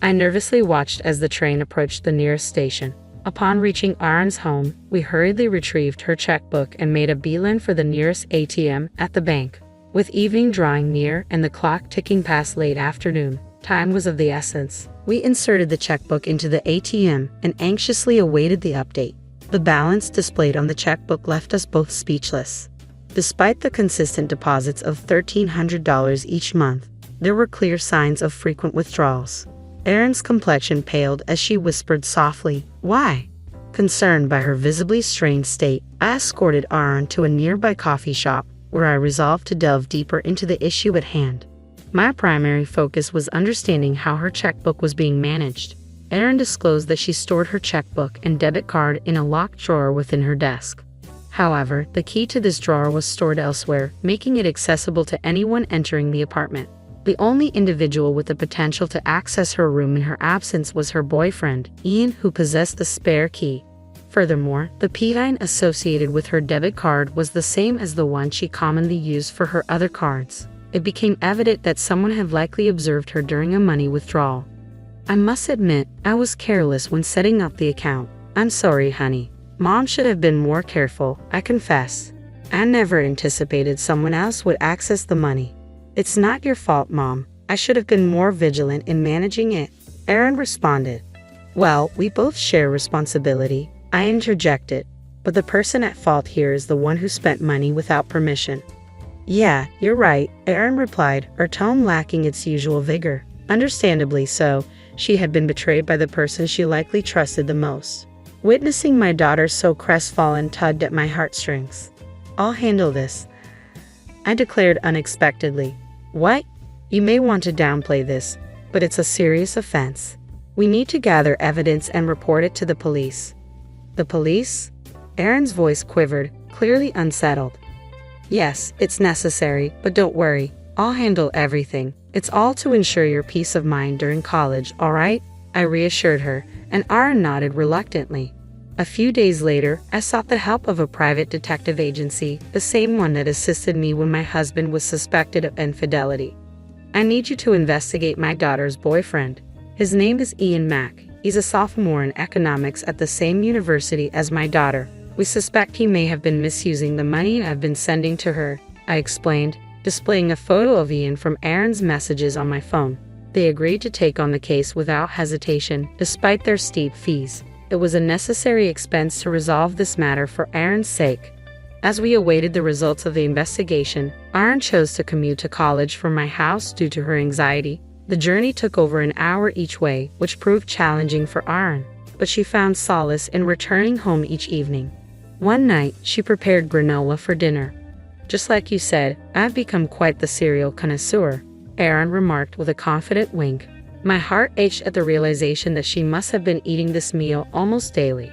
I nervously watched as the train approached the nearest station. Upon reaching Aaron's home, we hurriedly retrieved her checkbook and made a beeline for the nearest ATM at the bank. With evening drawing near and the clock ticking past late afternoon, Time was of the essence. We inserted the checkbook into the ATM and anxiously awaited the update. The balance displayed on the checkbook left us both speechless. Despite the consistent deposits of $1,300 each month, there were clear signs of frequent withdrawals. Erin's complexion paled as she whispered softly, "Why?" Concerned by her visibly strained state, I escorted Aaron to a nearby coffee shop, where I resolved to delve deeper into the issue at hand. My primary focus was understanding how her checkbook was being managed. Erin disclosed that she stored her checkbook and debit card in a locked drawer within her desk. However, the key to this drawer was stored elsewhere, making it accessible to anyone entering the apartment. The only individual with the potential to access her room in her absence was her boyfriend, Ian, who possessed the spare key. Furthermore, the PIN associated with her debit card was the same as the one she commonly used for her other cards. It became evident that someone had likely observed her during a money withdrawal. I must admit, I was careless when setting up the account. I'm sorry, honey. Mom should have been more careful, I confess. I never anticipated someone else would access the money. It's not your fault, Mom. I should have been more vigilant in managing it. Erin responded. Well, we both share responsibility, I interjected. But the person at fault here is the one who spent money without permission. Yeah, you're right, Erin replied, her tone lacking its usual vigor. Understandably so, she had been betrayed by the person she likely trusted the most. Witnessing my daughter so crestfallen tugged at my heartstrings. I'll handle this, I declared unexpectedly. What? You may want to downplay this, but it's a serious offense. We need to gather evidence and report it to the police. The police? Erin's voice quivered, clearly unsettled. Yes, it's necessary, but don't worry. I'll handle everything. It's all to ensure your peace of mind during college, all right? I reassured her, and Aaron nodded reluctantly. A few days later, I sought the help of a private detective agency, the same one that assisted me when my husband was suspected of infidelity. I need you to investigate my daughter's boyfriend. His name is Ian Mack. He's a sophomore in economics at the same university as my daughter. We suspect he may have been misusing the money I've been sending to her, I explained, displaying a photo of Ian from Erin's messages on my phone. They agreed to take on the case without hesitation, despite their steep fees. It was a necessary expense to resolve this matter for Erin's sake. As we awaited the results of the investigation, Erin chose to commute to college from my house due to her anxiety. The journey took over an hour each way, which proved challenging for Erin, but she found solace in returning home each evening. One night, she prepared granola for dinner. Just like you said, I've become quite the cereal connoisseur, Erin remarked with a confident wink. My heart ached at the realization that she must have been eating this meal almost daily.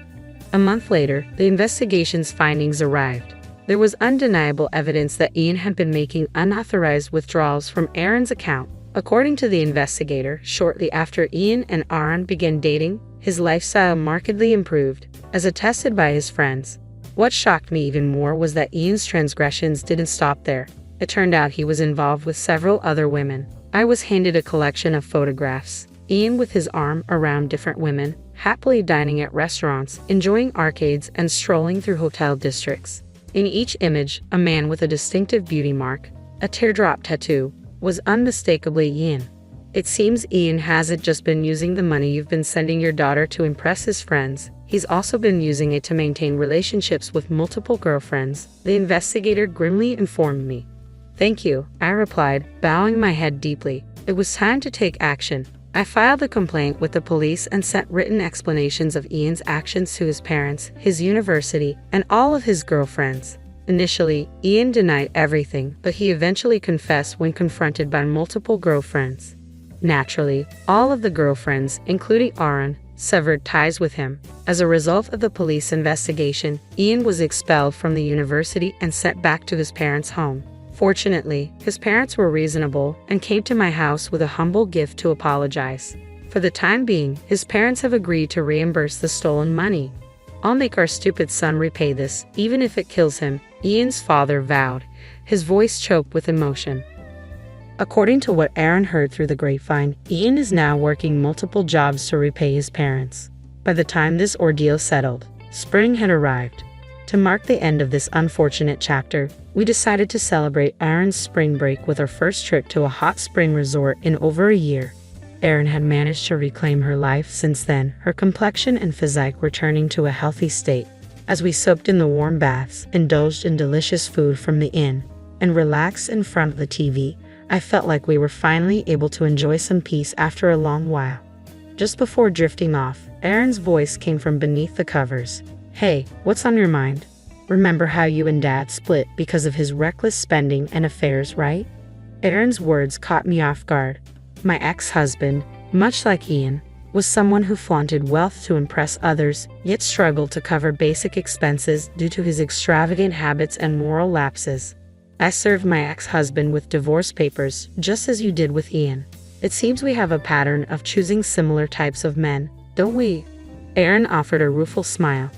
A month later, the investigation's findings arrived. There was undeniable evidence that Ian had been making unauthorized withdrawals from Erin's account. According to the investigator, shortly after Ian and Aaron began dating, his lifestyle markedly improved, as attested by his friends. What shocked me even more was that Ian's transgressions didn't stop there. It turned out he was involved with several other women. I was handed a collection of photographs. Ian with his arm around different women, happily dining at restaurants, enjoying arcades, and strolling through hotel districts. In each image, a man with a distinctive beauty mark, a teardrop tattoo, was unmistakably Ian. It seems Ian hasn't just been using the money you've been sending your daughter to impress his friends. He's also been using it to maintain relationships with multiple girlfriends, the investigator grimly informed me. Thank you, I replied, bowing my head deeply. It was time to take action. I filed a complaint with the police and sent written explanations of Ian's actions to his parents, his university, and all of his girlfriends. Initially, Ian denied everything, but he eventually confessed when confronted by multiple girlfriends. Naturally, all of the girlfriends, including Aaron, severed ties with him. As a result of the police investigation, Ian was expelled from the university and sent back to his parents' home. Fortunately, his parents were reasonable and came to my house with a humble gift to apologize. For the time being, his parents have agreed to reimburse the stolen money. I'll make our stupid son repay this, even if it kills him, Ian's father vowed, his voice choked with emotion. According to what Aaron heard through the grapevine, Ian is now working multiple jobs to repay his parents. By the time this ordeal settled, spring had arrived. To mark the end of this unfortunate chapter, we decided to celebrate Aaron's spring break with our first trip to a hot spring resort in over a year. Erin had managed to reclaim her life since then, her complexion and physique returning to a healthy state. As we soaked in the warm baths, indulged in delicious food from the inn, and relaxed in front of the TV, I felt like we were finally able to enjoy some peace after a long while. Just before drifting off, Erin's voice came from beneath the covers. "Hey, what's on your mind? Remember how you and Dad split because of his reckless spending and affairs, right?" Erin's words caught me off guard. My ex-husband, much like Ian, was someone who flaunted wealth to impress others, yet struggled to cover basic expenses due to his extravagant habits and moral lapses. I served my ex-husband with divorce papers, just as you did with Ian. It seems we have a pattern of choosing similar types of men, don't we? Erin offered a rueful smile.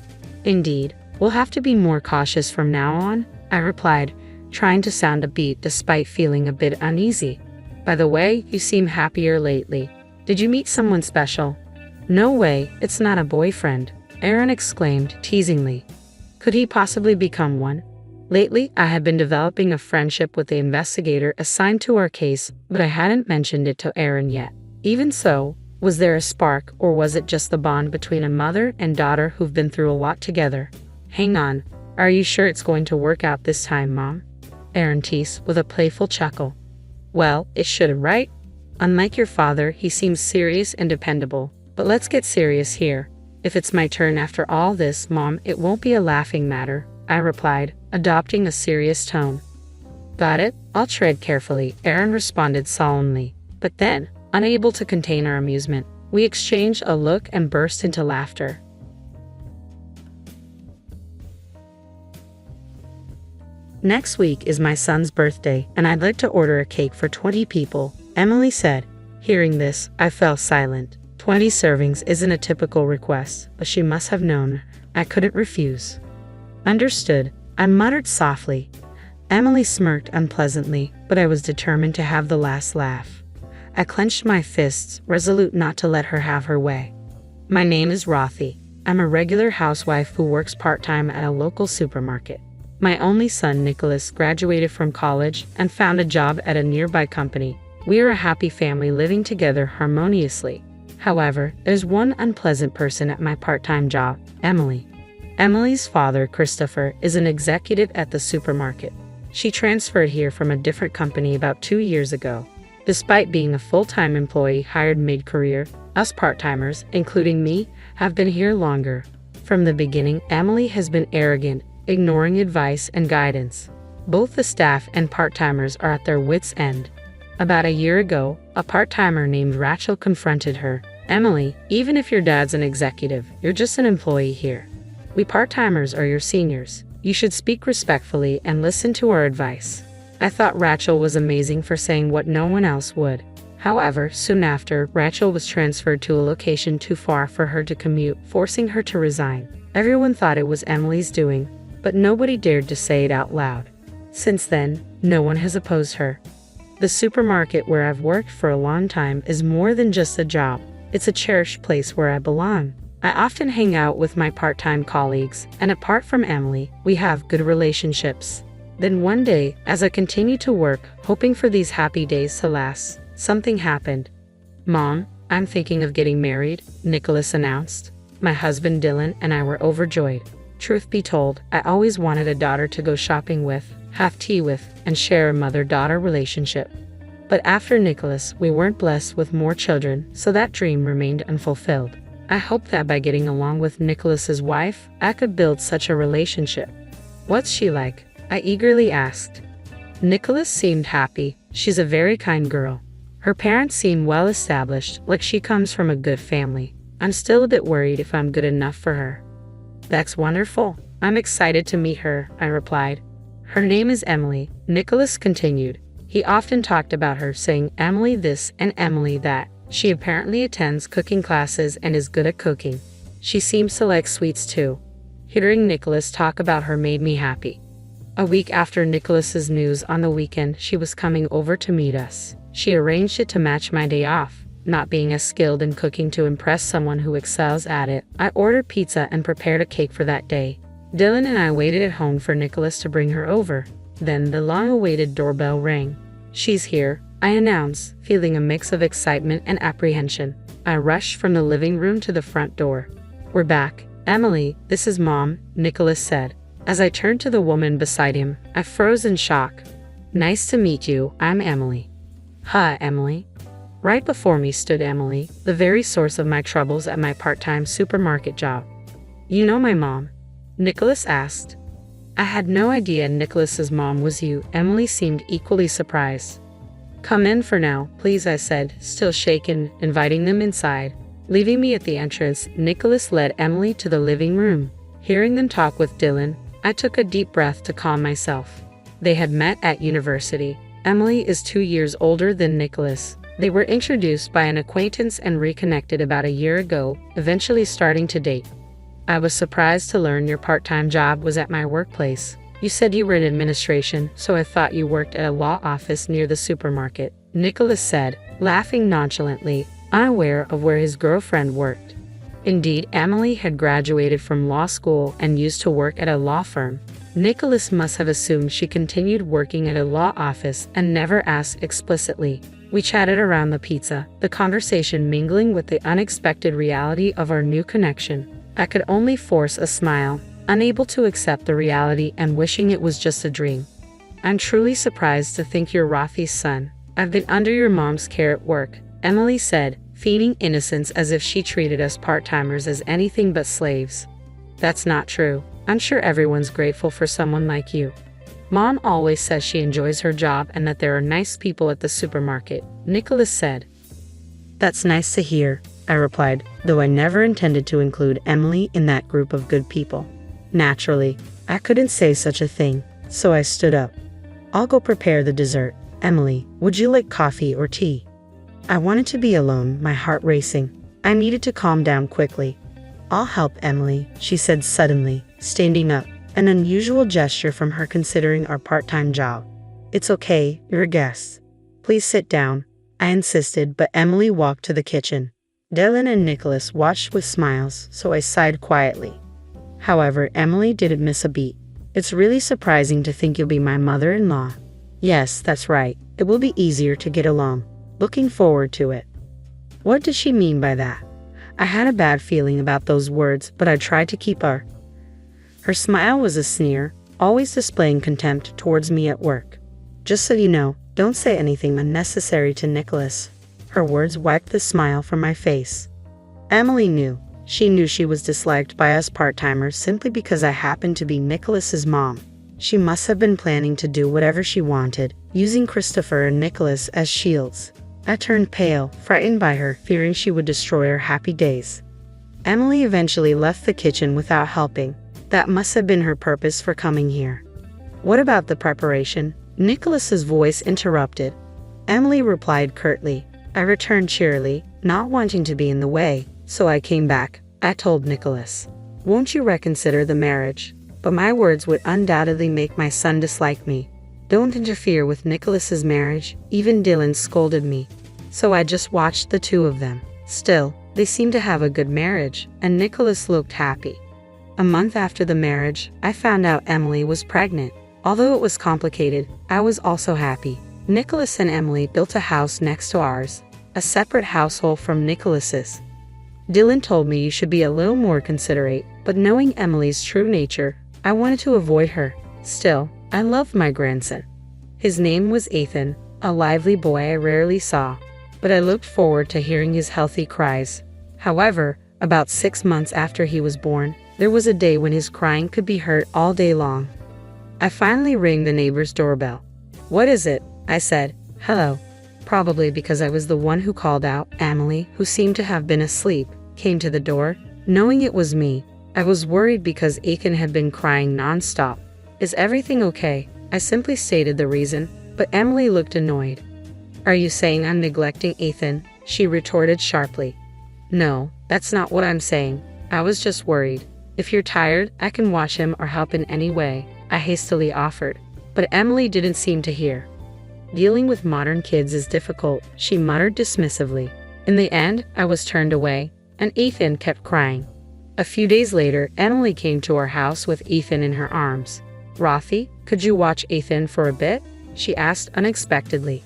Indeed, we'll have to be more cautious from now on, I replied, trying to sound upbeat despite feeling a bit uneasy. By the way, you seem happier lately. Did you meet someone special? No way, it's not a boyfriend, Erin exclaimed teasingly. Could he possibly become one? Lately, I had been developing a friendship with the investigator assigned to our case, but I hadn't mentioned it to Erin yet. Even so, was there a spark, or was it just the bond between a mother and daughter who've been through a lot together? Hang on, are you sure it's going to work out this time, Mom? Erin teased with a playful chuckle. Well, it should, right? Unlike your father, he seems serious and dependable. But let's get serious here. If it's my turn after all this, Mom, it won't be a laughing matter, I replied, adopting a serious tone. Got it? I'll tread carefully, Erin responded solemnly. But then, unable to contain our amusement, we exchanged a look and burst into laughter. Next week is my son's birthday, and I'd like to order a cake for 20 people, Emily said. Hearing this, I fell silent. 20 servings isn't a typical request, but she must have known I couldn't refuse. Understood, I muttered softly. Emily smirked unpleasantly, but I was determined to have the last laugh. I clenched my fists, resolute not to let her have her way. My name is Rothy. I'm a regular housewife who works part-time at a local supermarket. My only son, Nicholas, graduated from college and found a job at a nearby company. We are a happy family living together harmoniously. However, there's one unpleasant person at my part-time job, Emily. Emily's father, Christopher, is an executive at the supermarket. She transferred here from a different company about 2 years ago. Despite being a full-time employee hired mid-career, us part-timers, including me, have been here longer. From the beginning, Emily has been arrogant, ignoring advice and guidance. Both the staff and part-timers are at their wits' end. About a year ago, a part-timer named Rachel confronted her. Emily, even if your dad's an executive, you're just an employee here. We part-timers are your seniors. You should speak respectfully and listen to our advice. I thought Rachel was amazing for saying what no one else would. However, soon after, Rachel was transferred to a location too far for her to commute, forcing her to resign. Everyone thought it was Emily's doing, but nobody dared to say it out loud. Since then, no one has opposed her. The supermarket where I've worked for a long time is more than just a job. It's a cherished place where I belong. I often hang out with my part-time colleagues, and apart from Emily, we have good relationships. Then one day, as I continued to work, hoping for these happy days to last, something happened. Mom, I'm thinking of getting married, Nicholas announced. My husband Dylan and I were overjoyed. Truth be told, I always wanted a daughter to go shopping with, have tea with, and share a mother-daughter relationship. But after Nicholas, we weren't blessed with more children, so that dream remained unfulfilled. I hoped that by getting along with Nicholas's wife, I could build such a relationship. What's she like? I eagerly asked. Nicholas seemed happy. She's a very kind girl. Her parents seem well established, like she comes from a good family. I'm still a bit worried if I'm good enough for her. That's wonderful. I'm excited to meet her, I replied. Her name is Emily, Nicholas continued. He often talked about her, saying Emily this and Emily that. She apparently attends cooking classes and is good at cooking. She seems to like sweets too. Hearing Nicholas talk about her made me happy. A week after Nicholas's news on the weekend, she was coming over to meet us. She arranged it to match my day off. Not being as skilled in cooking to impress someone who excels at it, I ordered pizza and prepared a cake for that day. Dylan and I waited at home for Nicholas to bring her over. Then the long-awaited doorbell rang. She's here, I announced, feeling a mix of excitement and apprehension. I rushed from the living room to the front door. "We're back. Emily, this is Mom," Nicholas said. As I turned to the woman beside him, I froze in shock. "Nice to meet you, I'm Emily." "Huh, Emily?" Right before me stood Emily, the very source of my troubles at my part-time supermarket job. "You know my mom?" Nicholas asked. I had no idea Nicholas's mom was you. Emily seemed equally surprised. "Come in for now, please," I said, still shaken, inviting them inside. Leaving me at the entrance, Nicholas led Emily to the living room. Hearing them talk with Dylan, I took a deep breath to calm myself. They had met at university. Emily is 2 years older than Nicholas. They were introduced by an acquaintance and reconnected about a year ago, eventually starting to date. "I was surprised to learn your part-time job was at my workplace. You said you were in administration, so I thought you worked at a law office near the supermarket," Nicholas said, laughing nonchalantly, unaware of where his girlfriend worked. Indeed, Emily had graduated from law school and used to work at a law firm. Nicholas must have assumed she continued working at a law office and never asked explicitly. We chatted around the pizza, the conversation mingling with the unexpected reality of our new connection. I could only force a smile, unable to accept the reality and wishing it was just a dream. "I'm truly surprised to think you're Rafi's son. I've been under your mom's care at work," Emily said, feigning innocence as if she treated us part-timers as anything but slaves. "That's not true. I'm sure everyone's grateful for someone like you. Mom always says she enjoys her job and that there are nice people at the supermarket," Nicholas said. "That's nice to hear," I replied, though I never intended to include Emily in that group of good people. Naturally, I couldn't say such a thing, so I stood up. "I'll go prepare the dessert. Emily, would you like coffee or tea?" I wanted to be alone, my heart racing. I needed to calm down quickly. "I'll help, Emily," she said suddenly, standing up, an unusual gesture from her considering our part-time job. "It's okay, you're a guest. Please sit down," I insisted, but Emily walked to the kitchen. Dylan and Nicholas watched with smiles, so I sighed quietly. However, Emily didn't miss a beat. "It's really surprising to think you'll be my mother-in-law." "Yes, that's right. It will be easier to get along. Looking forward to it." What did she mean by that? I had a bad feeling about those words, but I tried to keep her. Her smile was a sneer, always displaying contempt towards me at work. "Just so you know, don't say anything unnecessary to Nicholas." Her words wiped the smile from my face. Emily knew. She knew she was disliked by us part-timers simply because I happened to be Nicholas's mom. She must have been planning to do whatever she wanted, using Christopher and Nicholas as shields. I turned pale, frightened by her, fearing she would destroy our happy days. Emily eventually left the kitchen without helping. That must have been her purpose for coming here. "What about the preparation?" Nicholas's voice interrupted. Emily replied curtly. I returned cheerily, not wanting to be in the way, so I came back. I told Nicholas, "Won't you reconsider the marriage?" But my words would undoubtedly make my son dislike me. "Don't interfere with Nicholas's marriage," even Dylan scolded me. So I just watched the two of them. Still, they seemed to have a good marriage, and Nicholas looked happy. A month after the marriage, I found out Emily was pregnant. Although it was complicated, I was also happy. Nicholas and Emily built a house next to ours, a separate household from Nicholas's. Dylan told me you should be a little more considerate, but knowing Emily's true nature, I wanted to avoid her. Still, I loved my grandson. His name was Ethan, a lively boy I rarely saw, but I looked forward to hearing his healthy cries. However, about 6 months after he was born, there was a day when his crying could be heard all day long. I finally rang the neighbor's doorbell. "What is it?" I said. "Hello." Probably because I was the one who called out, Emily, who seemed to have been asleep, came to the door. Knowing it was me, I was worried because Ethan had been crying non-stop. "Is everything okay?" I simply stated the reason, but Emily looked annoyed. "Are you saying I'm neglecting Ethan?" she retorted sharply. "No, that's not what I'm saying. I was just worried. If you're tired, I can wash him or help in any way," I hastily offered. But Emily didn't seem to hear. "Dealing with modern kids is difficult," she muttered dismissively. In the end, I was turned away, and Ethan kept crying. A few days later, Emily came to our house with Ethan in her arms. "Rafi, could you watch Ethan for a bit?" she asked unexpectedly.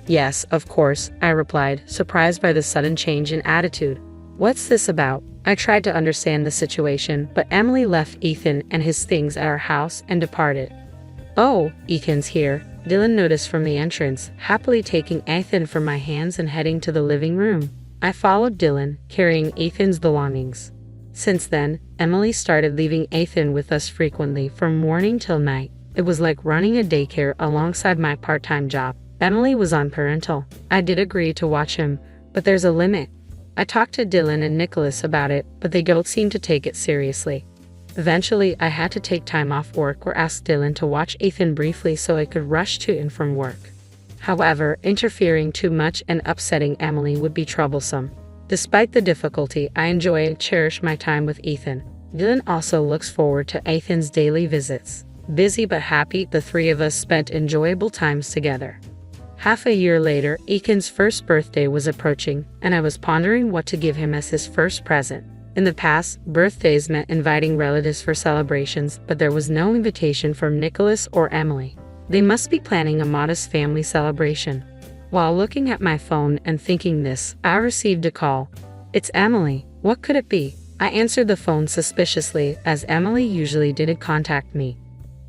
Yes, of course, I replied, surprised by the sudden change in attitude. What's this about? I tried to understand the situation, but Emily left Ethan and his things at our house and departed. Oh, Ethan's here, Dylan noticed from the entrance, happily taking Ethan from my hands and heading to the living room. I followed Dylan, carrying Ethan's belongings. Since then, Emily started leaving Ethan with us frequently from morning till night. It was like running a daycare alongside my part-time job. Emily was on parental. I did agree to watch him, but there's a limit. I talked to Dylan and Nicholas about it, but they don't seem to take it seriously. Eventually, I had to take time off work or ask Dylan to watch Ethan briefly so I could rush to and from work. However, interfering too much and upsetting Emily would be troublesome. Despite the difficulty, I enjoy and cherish my time with Ethan. Dylan also looks forward to Ethan's daily visits. Busy but happy, the three of us spent enjoyable times together. Half a year later, Ethan's first birthday was approaching, and I was pondering what to give him as his first present. In the past, birthdays meant inviting relatives for celebrations, but there was no invitation from Nicholas or Emily. They must be planning a modest family celebration. While looking at my phone and thinking this, I received a call. It's Emily. What could it be? I answered the phone suspiciously, as Emily usually didn't contact me.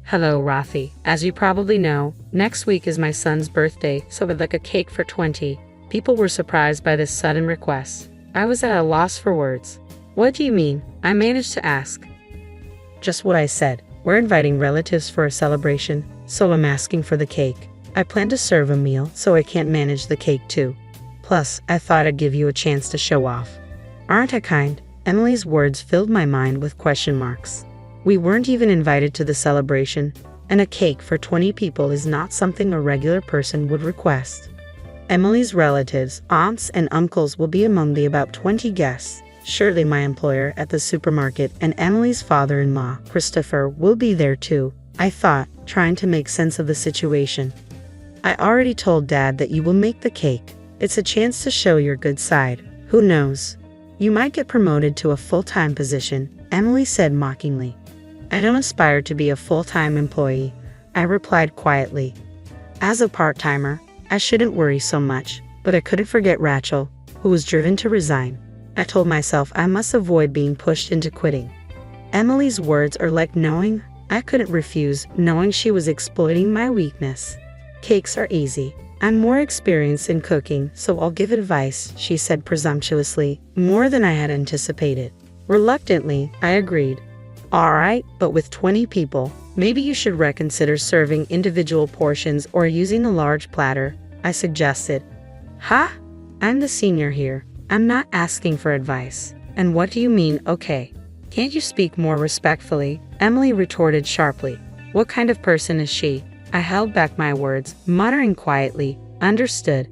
Hello, Rathi. As you probably know, next week is my son's birthday, so I'd like a cake for 20. People were surprised by this sudden request. I was at a loss for words. What do you mean? I managed to ask. Just what I said. We're inviting relatives for a celebration, so I'm asking for the cake. I plan to serve a meal, so I can't manage the cake too. Plus, I thought I'd give you a chance to show off. Aren't I kind? Emily's words filled my mind with question marks. We weren't even invited to the celebration, and a cake for 20 people is not something a regular person would request. Emily's relatives, aunts and uncles will be among the about 20 guests. Surely my employer at the supermarket and Emily's father-in-law, Christopher, will be there too, I thought, trying to make sense of the situation. I already told Dad that you will make the cake. It's a chance to show your good side. Who knows? You might get promoted to a full-time position, Emily said mockingly. I don't aspire to be a full-time employee, I replied quietly. As a part-timer, I shouldn't worry so much, but I couldn't forget Rachel, who was driven to resign. I told myself I must avoid being pushed into quitting. Emily's words are like knowing I couldn't refuse, knowing she was exploiting my weakness. Cakes are easy. I'm more experienced in cooking, so I'll give advice, she said presumptuously, more than I had anticipated. Reluctantly, I agreed. All right, but with 20 people, maybe you should reconsider serving individual portions or using a large platter, I suggested. Ha! I'm the senior here. I'm not asking for advice. And what do you mean, okay? Can't you speak more respectfully? Emily retorted sharply. What kind of person is she? I held back my words, muttering quietly, understood.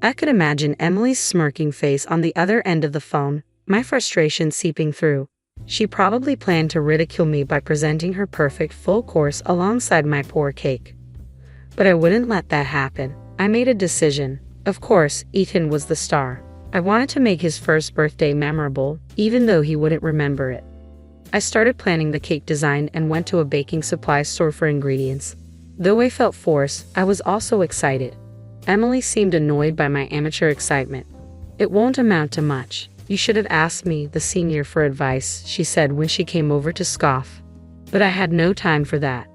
I could imagine Emily's smirking face on the other end of the phone, my frustration seeping through. She probably planned to ridicule me by presenting her perfect full course alongside my poor cake. But I wouldn't let that happen. I made a decision. Of course, Ethan was the star. I wanted to make his first birthday memorable, even though he wouldn't remember it. I started planning the cake design and went to a baking supply store for ingredients. Though I felt forced, I was also excited. Emily seemed annoyed by my amateur excitement. It won't amount to much. You should have asked me, the senior, for advice, she said when she came over to scoff. But I had no time for that.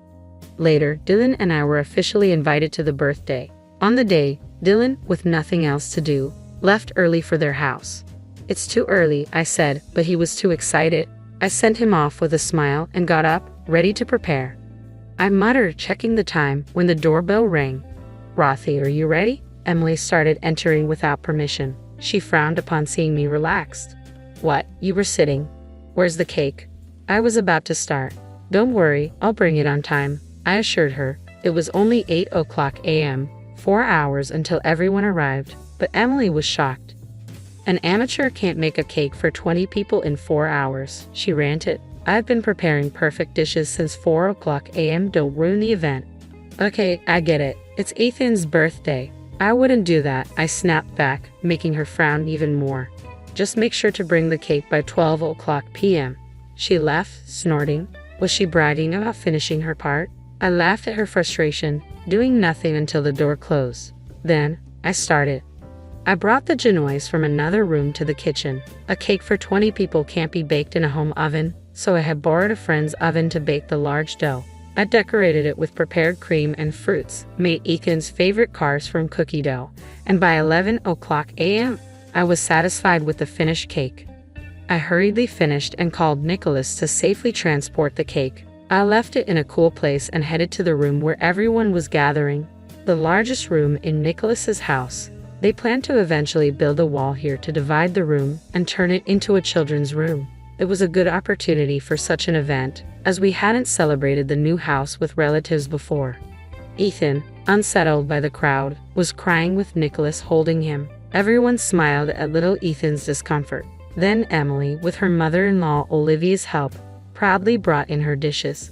Later, Dylan and I were officially invited to the birthday. On the day, Dylan, with nothing else to do, left early for their house. It's too early, I said, but he was too excited. I sent him off with a smile and got up, ready to prepare. I muttered, checking the time, when the doorbell rang. Rathi, are you ready? Emily started entering without permission. She frowned upon seeing me relaxed. What, you were sitting? Where's the cake? I was about to start. Don't worry, I'll bring it on time, I assured her. It was only 8:00 a.m., 4 hours until everyone arrived, but Emily was shocked. An amateur can't make a cake for 20 people in 4 hours, she ranted. I've been preparing perfect dishes since 4:00 a.m. Don't ruin the event. Okay, I get it. It's Ethan's birthday. I wouldn't do that, I snapped back, making her frown even more. Just make sure to bring the cake by 12:00 p.m. She left, snorting. Was she bragging about finishing her part? I laughed at her frustration, doing nothing until the door closed. Then, I started. I brought the genoise from another room to the kitchen. A cake for 20 people can't be baked in a home oven, so I had borrowed a friend's oven to bake the large dough. I decorated it with prepared cream and fruits, made Ethan's favorite cars from cookie dough, and by 11 o'clock a.m., I was satisfied with the finished cake. I hurriedly finished and called Nicholas to safely transport the cake. I left it in a cool place and headed to the room where everyone was gathering, the largest room in Nicholas's house. They planned to eventually build a wall here to divide the room and turn it into a children's room. It was a good opportunity for such an event, as we hadn't celebrated the new house with relatives before. Ethan, unsettled by the crowd, was crying with Nicholas holding him. Everyone smiled at little Ethan's discomfort. Then Emily, with her mother-in-law Olivia's help, proudly brought in her dishes.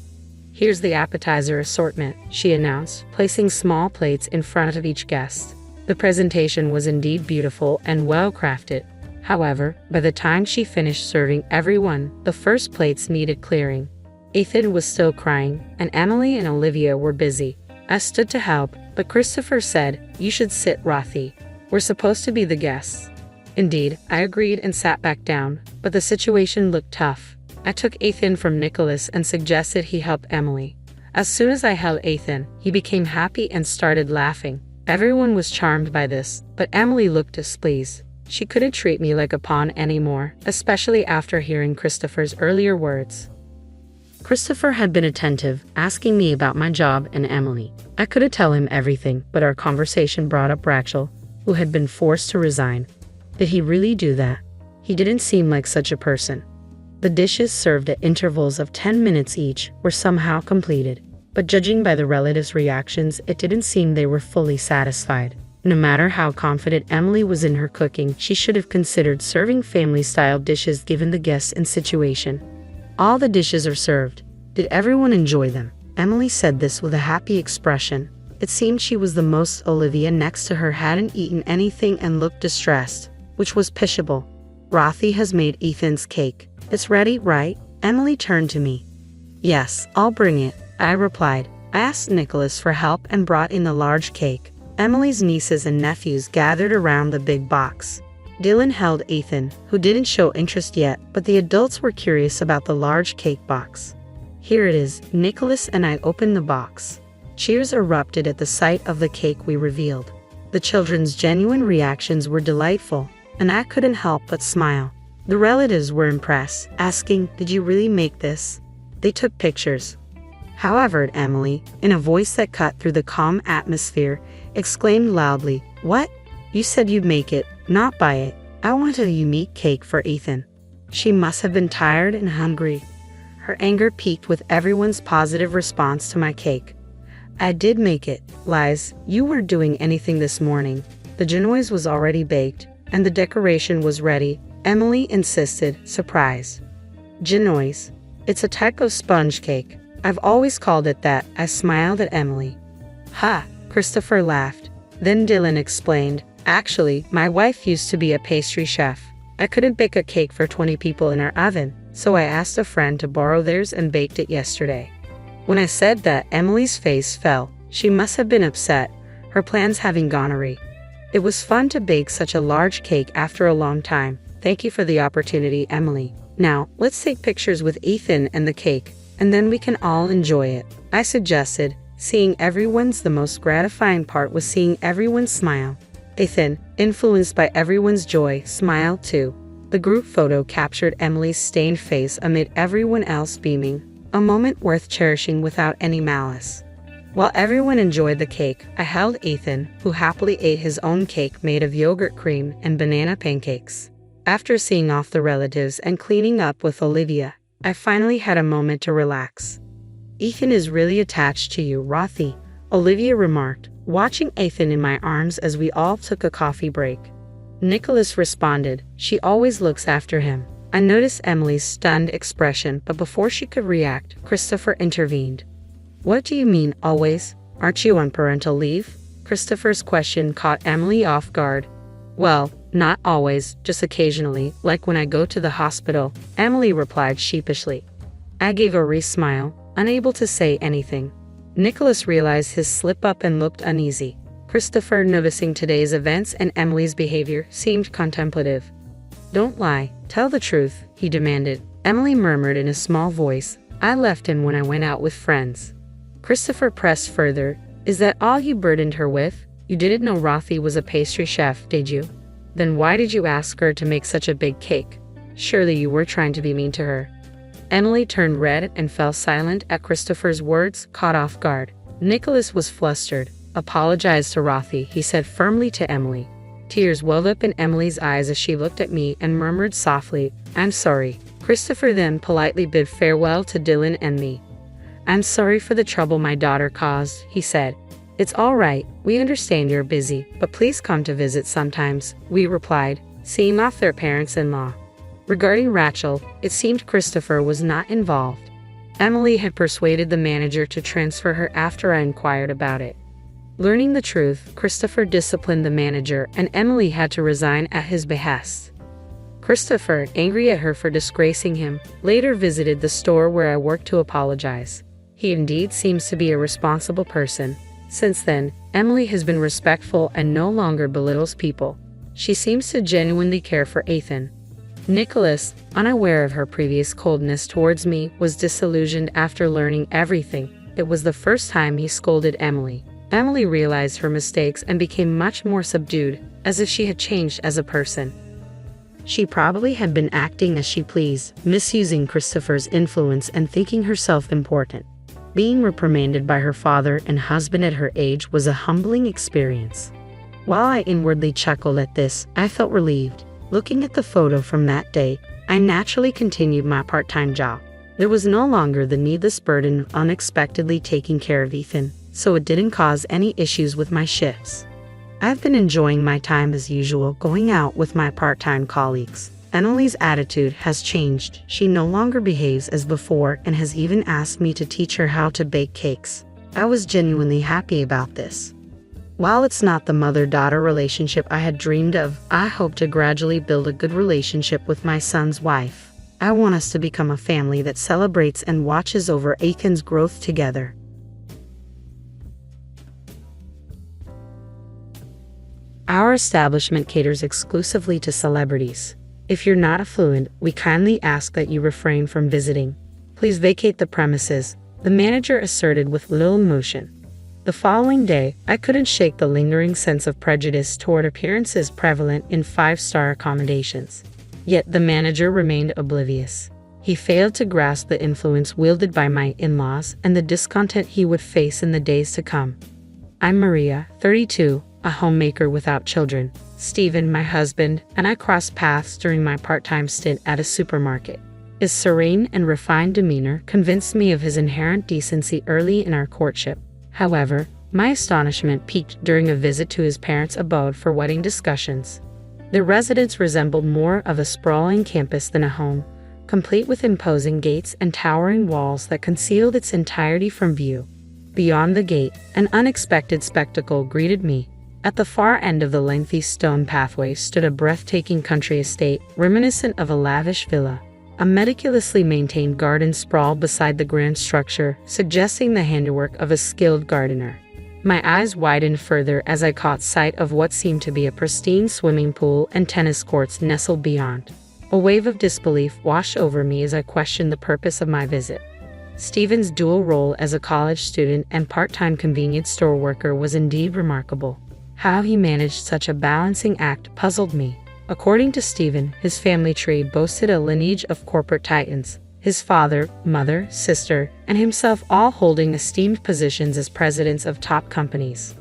"Here's the appetizer assortment," she announced, placing small plates in front of each guest. The presentation was indeed beautiful and well-crafted. However, by the time she finished serving everyone, the first plates needed clearing. Ethan was still crying, and Emily and Olivia were busy. I stood to help, but Christopher said, "You should sit, Rothy. We're supposed to be the guests." Indeed, I agreed and sat back down, but the situation looked tough. I took Ethan from Nicholas and suggested he help Emily. As soon as I held Ethan, he became happy and started laughing. Everyone was charmed by this, but Emily looked displeased. She couldn't treat me like a pawn anymore, especially after hearing Christopher's earlier words. Christopher had been attentive, asking me about my job and Emily. I couldn't tell him everything, but our conversation brought up Rachel, who had been forced to resign. Did he really do that? He didn't seem like such a person. The dishes served at intervals of 10 minutes each were somehow completed, but judging by the relatives' reactions, it didn't seem they were fully satisfied. No matter how confident Emily was in her cooking, she should have considered serving family-style dishes given the guests and situation. "All the dishes are served. Did everyone enjoy them?" Emily said this with a happy expression. It seemed she was the most. Olivia next to her hadn't eaten anything and looked distressed, which was pitiable. "Rothy has made Ethan's cake. It's ready, right?" Emily turned to me. "Yes, I'll bring it," I replied. I asked Nicholas for help and brought in the large cake. Emily's nieces and nephews gathered around the big box. Dylan held Ethan, who didn't show interest yet, but the adults were curious about the large cake box. "Here it is." Nicholas and I opened the box. Cheers erupted at the sight of the cake we revealed. The children's genuine reactions were delightful, and I couldn't help but smile. The relatives were impressed, asking, "Did you really make this?" They took pictures. However, Emily, in a voice that cut through the calm atmosphere, exclaimed loudly, "What? You said you'd make it, not buy it. I wanted a unique cake for Ethan." She must have been tired and hungry. Her anger peaked with everyone's positive response to my cake. "I did make it, Liz. You weren't doing anything this morning. The genoise was already baked, and the decoration was ready," Emily insisted, surprised. "Genoise? It's a type of sponge cake. I've always called it that." I smiled at Emily. "Ha!" Christopher laughed. Then Dylan explained, "Actually, my wife used to be a pastry chef. I couldn't bake a cake for 20 people in our oven, so I asked a friend to borrow theirs and baked it yesterday." When I said that, Emily's face fell. She must have been upset, her plans having gone awry. "It was fun to bake such a large cake after a long time. Thank you for the opportunity, Emily. Now, let's take pictures with Ethan and the cake, and then we can all enjoy it," I suggested. Seeing everyone's the most gratifying part was seeing everyone smile. Ethan, influenced by everyone's joy, smiled too. The group photo captured Emily's stained face amid everyone else beaming, a moment worth cherishing without any malice. While everyone enjoyed the cake, I held Ethan, who happily ate his own cake made of yogurt cream and banana pancakes. After seeing off the relatives and cleaning up with Olivia, I finally had a moment to relax. "Ethan is really attached to you, Rothy," Olivia remarked, watching Ethan in my arms as we all took a coffee break. Nicholas responded, "She always looks after him." I noticed Emily's stunned expression, but before she could react, Christopher intervened. "What do you mean, always? Aren't you on parental leave?" Christopher's question caught Emily off guard. "Well, not always, just occasionally, like when I go to the hospital," Emily replied sheepishly. I gave a wry smile, unable to say anything. Nicholas realized his slip-up and looked uneasy. Christopher, noticing today's events and Emily's behavior, seemed contemplative. "Don't lie, tell the truth," he demanded. Emily murmured in a small voice, "I left him when I went out with friends." Christopher pressed further, "Is that all you burdened her with? You didn't know Rothy was a pastry chef, did you? Then why did you ask her to make such a big cake? Surely you were trying to be mean to her." Emily turned red and fell silent at Christopher's words, caught off guard. Nicholas was flustered. "Apologize to Rothy," he said firmly to Emily. Tears welled up in Emily's eyes as she looked at me and murmured softly, "I'm sorry." Christopher then politely bid farewell to Dylan and me. "I'm sorry for the trouble my daughter caused," he said. "It's all right, we understand you're busy, but please come to visit sometimes," we replied, seeing off their parents-in-law. Regarding Rachel, it seemed Christopher was not involved. Emily had persuaded the manager to transfer her after I inquired about it. Learning the truth, Christopher disciplined the manager and Emily had to resign at his behest. Christopher, angry at her for disgracing him, later visited the store where I worked to apologize. He indeed seems to be a responsible person. Since then, Emily has been respectful and no longer belittles people. She seems to genuinely care for Ethan. Nicholas, unaware of her previous coldness towards me, was disillusioned after learning everything. It was the first time he scolded Emily. Emily realized her mistakes and became much more subdued, as if she had changed as a person. She probably had been acting as she pleased, misusing Christopher's influence and thinking herself important. Being reprimanded by her father and husband at her age was a humbling experience. While I inwardly chuckled at this, I felt relieved. Looking at the photo from that day, I naturally continued my part-time job. There was no longer the needless burden of unexpectedly taking care of Ethan, so it didn't cause any issues with my shifts. I've been enjoying my time as usual, going out with my part-time colleagues. Emily's attitude has changed. She no longer behaves as before and has even asked me to teach her how to bake cakes. I was genuinely happy about this. While it's not the mother-daughter relationship I had dreamed of, I hope to gradually build a good relationship with my son's wife. I want us to become a family that celebrates and watches over Ethan's growth together. Our establishment caters exclusively to celebrities. If you're not affluent, we kindly ask that you refrain from visiting. Please vacate the premises, the manager asserted with little emotion. The following day, I couldn't shake the lingering sense of prejudice toward appearances prevalent in five-star accommodations. Yet the manager remained oblivious. He failed to grasp the influence wielded by my in-laws and the discontent he would face in the days to come. I'm Maria, 32, a homemaker without children. Stephen, my husband, and I crossed paths during my part-time stint at a supermarket. His serene and refined demeanor convinced me of his inherent decency early in our courtship. However, my astonishment peaked during a visit to his parents' abode for wedding discussions. Their residence resembled more of a sprawling campus than a home, complete with imposing gates and towering walls that concealed its entirety from view. Beyond the gate, an unexpected spectacle greeted me. At the far end of the lengthy stone pathway stood a breathtaking country estate, reminiscent of a lavish villa. A meticulously maintained garden sprawled beside the grand structure, suggesting the handiwork of a skilled gardener. My eyes widened further as I caught sight of what seemed to be a pristine swimming pool and tennis courts nestled beyond. A wave of disbelief washed over me as I questioned the purpose of my visit. Stephen's dual role as a college student and part-time convenience store worker was indeed remarkable. How he managed such a balancing act puzzled me. According to Stephen, his family tree boasted a lineage of corporate titans, his father, mother, sister, and himself all holding esteemed positions as presidents of top companies.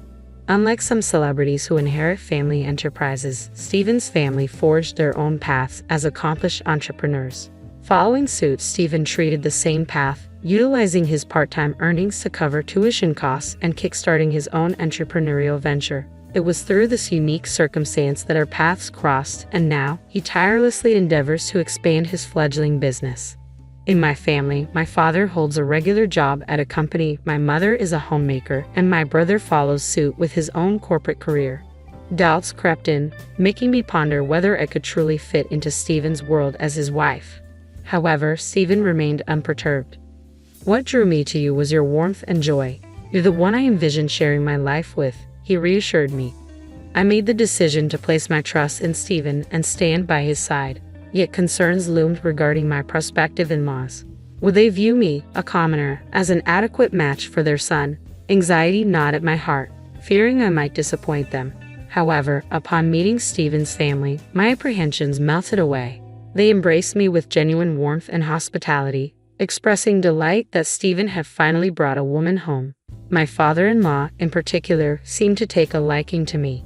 Unlike some celebrities who inherit family enterprises, Stephen's family forged their own paths as accomplished entrepreneurs. Following suit, Stephen treated the same path, utilizing his part-time earnings to cover tuition costs and kickstarting his own entrepreneurial venture. It was through this unique circumstance that our paths crossed, and now he tirelessly endeavors to expand his fledgling business. In my family, my father holds a regular job at a company, my mother is a homemaker, and my brother follows suit with his own corporate career. Doubts crept in, making me ponder whether I could truly fit into Stephen's world as his wife. However, Stephen remained unperturbed. What drew me to you was your warmth and joy. You're the one I envisioned sharing my life with. he reassured me. I made the decision to place my trust in Stephen and stand by his side, yet concerns loomed regarding my prospective in-laws. Would they view me, a commoner, as an adequate match for their son? Anxiety gnawed at my heart, fearing I might disappoint them. However, upon meeting Stephen's family, my apprehensions melted away. They embraced me with genuine warmth and hospitality, expressing delight that Stephen had finally brought a woman home. My father-in-law, in particular, seemed to take a liking to me.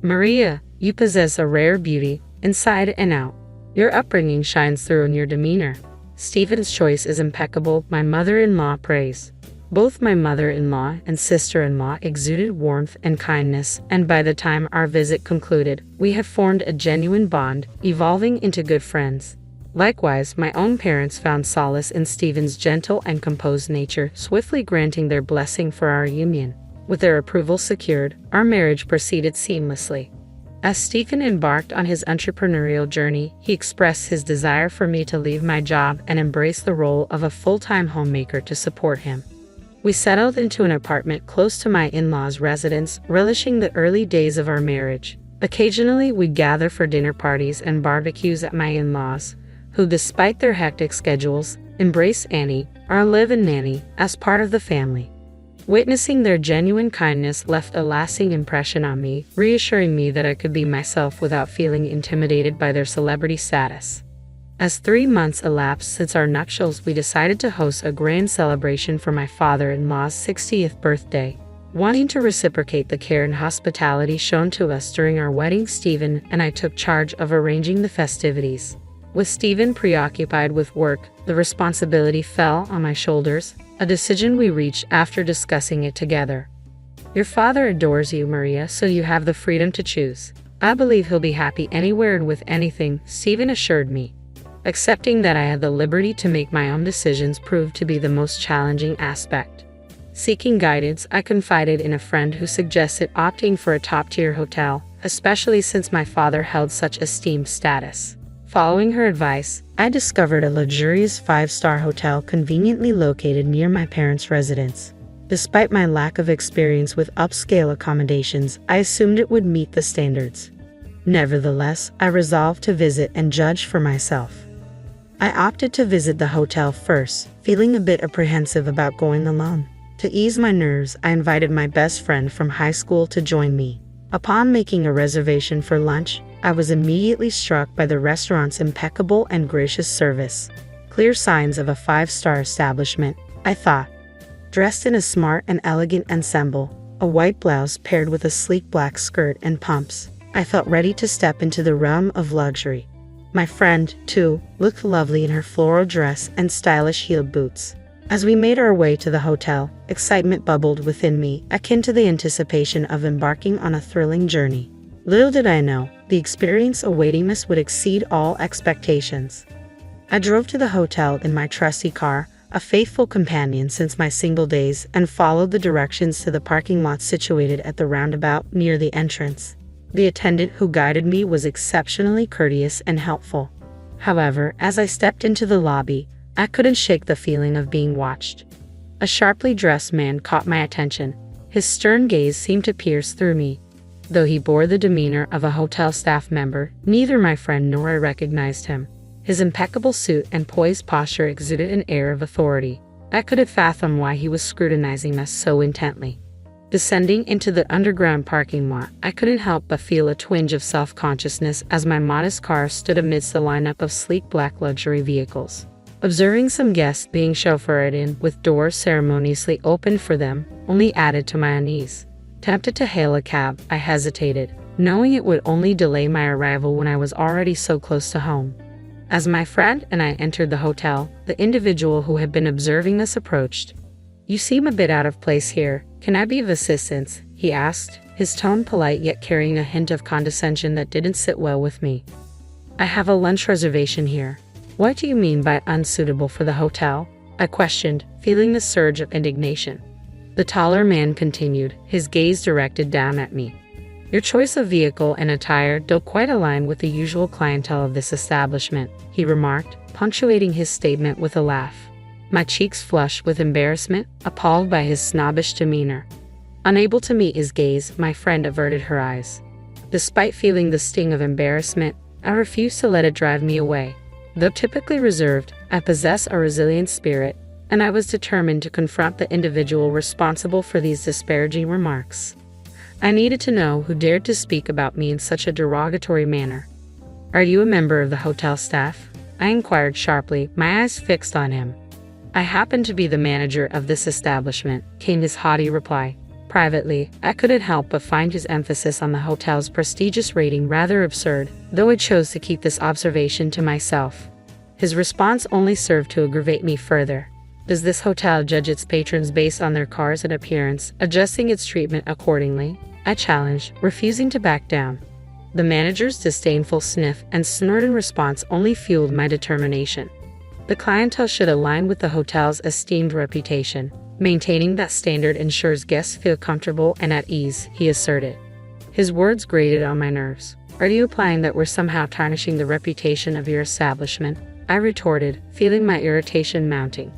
"Maria, you possess a rare beauty, inside and out. Your upbringing shines through in your demeanor. Stephen's choice is impeccable," my mother-in-law praised. Both my mother-in-law and sister-in-law exuded warmth and kindness, and by the time our visit concluded, we had formed a genuine bond, evolving into good friends. Likewise, my own parents found solace in Stephen's gentle and composed nature, swiftly granting their blessing for our union. With their approval secured, our marriage proceeded seamlessly. As Stephen embarked on his entrepreneurial journey, he expressed his desire for me to leave my job and embrace the role of a full-time homemaker to support him. We settled into an apartment close to my in-laws' residence, relishing the early days of our marriage. Occasionally, we gather for dinner parties and barbecues at my in-laws, who, despite their hectic schedules, embrace Annie, our live-in nanny, as part of the family. Witnessing their genuine kindness left a lasting impression on me, reassuring me that I could be myself without feeling intimidated by their celebrity status. As 3 months elapsed since our nuptials, we decided to host a grand celebration for my father-in-law's 60th birthday. Wanting to reciprocate the care and hospitality shown to us during our wedding, Stephen and I took charge of arranging the festivities. With Stephen preoccupied with work, the responsibility fell on my shoulders, a decision we reached after discussing it together. "Your father adores you, Maria, so you have the freedom to choose. I believe he'll be happy anywhere and with anything," Stephen assured me. Accepting that I had the liberty to make my own decisions proved to be the most challenging aspect. Seeking guidance, I confided in a friend who suggested opting for a top-tier hotel, especially since my father held such esteemed status. Following her advice, I discovered a luxurious 5-star hotel conveniently located near my parents' residence. Despite my lack of experience with upscale accommodations, I assumed it would meet the standards. Nevertheless, I resolved to visit and judge for myself. I opted to visit the hotel first, feeling a bit apprehensive about going alone. To ease my nerves, I invited my best friend from high school to join me. Upon making a reservation for lunch, I was immediately struck by the restaurant's impeccable and gracious service. Clear signs of a 5-star establishment, I thought. Dressed in a smart and elegant ensemble, a white blouse paired with a sleek black skirt and pumps, I felt ready to step into the realm of luxury. My friend, too, looked lovely in her floral dress and stylish heeled boots. As we made our way to the hotel, excitement bubbled within me, akin to the anticipation of embarking on a thrilling journey. Little did I know, the experience awaiting us would exceed all expectations. I drove to the hotel in my trusty car, a faithful companion since my single days, and followed the directions to the parking lot situated at the roundabout near the entrance. The attendant who guided me was exceptionally courteous and helpful. However, as I stepped into the lobby, I couldn't shake the feeling of being watched. A sharply dressed man caught my attention. His stern gaze seemed to pierce through me. Though he bore the demeanor of a hotel staff member, neither my friend nor I recognized him. His impeccable suit and poised posture exuded an air of authority. I couldn't fathom why he was scrutinizing us so intently. Descending into the underground parking lot, I couldn't help but feel a twinge of self-consciousness as my modest car stood amidst the lineup of sleek black luxury vehicles. Observing some guests being chauffeured in with doors ceremoniously opened for them only added to my unease. Tempted to hail a cab, I hesitated, knowing it would only delay my arrival when I was already so close to home. As my friend and I entered the hotel, the individual who had been observing us approached. "You seem a bit out of place here. Can I be of assistance?" he asked, his tone polite yet carrying a hint of condescension that didn't sit well with me. "I have a lunch reservation here." "What do you mean by unsuitable for the hotel?" I questioned, feeling the surge of indignation. The taller man continued, his gaze directed down at me. "Your choice of vehicle and attire don't quite align with the usual clientele of this establishment," he remarked, punctuating his statement with a laugh. My cheeks flushed with embarrassment, appalled by his snobbish demeanor. Unable to meet his gaze, my friend averted her eyes. Despite feeling the sting of embarrassment, I refused to let it drive me away. Though typically reserved, I possess a resilient spirit, and I was determined to confront the individual responsible for these disparaging remarks. I needed to know who dared to speak about me in such a derogatory manner. "Are you a member of the hotel staff?" I inquired sharply, my eyes fixed on him. "I happen to be the manager of this establishment," came his haughty reply. Privately, I couldn't help but find his emphasis on the hotel's prestigious rating rather absurd, though I chose to keep this observation to myself. His response only served to aggravate me further. "Does this hotel judge its patrons based on their cars and appearance, adjusting its treatment accordingly?" I challenged, refusing to back down. The manager's disdainful sniff and snort in response only fueled my determination. "The clientele should align with the hotel's esteemed reputation. Maintaining that standard ensures guests feel comfortable and at ease," he asserted. His words grated on my nerves. "Are you implying that we're somehow tarnishing the reputation of your establishment?" I retorted, feeling my irritation mounting.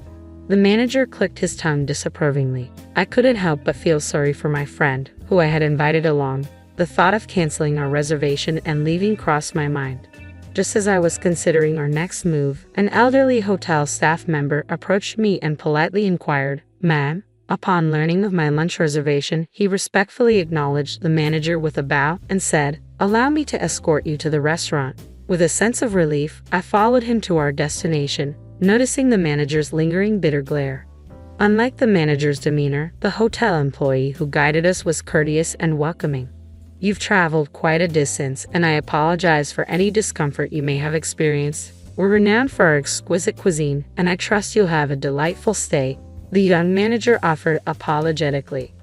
The manager clicked his tongue disapprovingly. I couldn't help but feel sorry for my friend, who I had invited along. The thought of canceling our reservation and leaving crossed my mind. Just as I was considering our next move, an elderly hotel staff member approached me and politely inquired, "Ma'am?" Upon learning of my lunch reservation, he respectfully acknowledged the manager with a bow and said, "Allow me to escort you to the restaurant." With a sense of relief, I followed him to our destination, noticing the manager's lingering bitter glare. Unlike the manager's demeanor, the hotel employee who guided us was courteous and welcoming. "You've traveled quite a distance, and I apologize for any discomfort you may have experienced. We're renowned for our exquisite cuisine, and I trust you'll have a delightful stay," the young manager offered apologetically.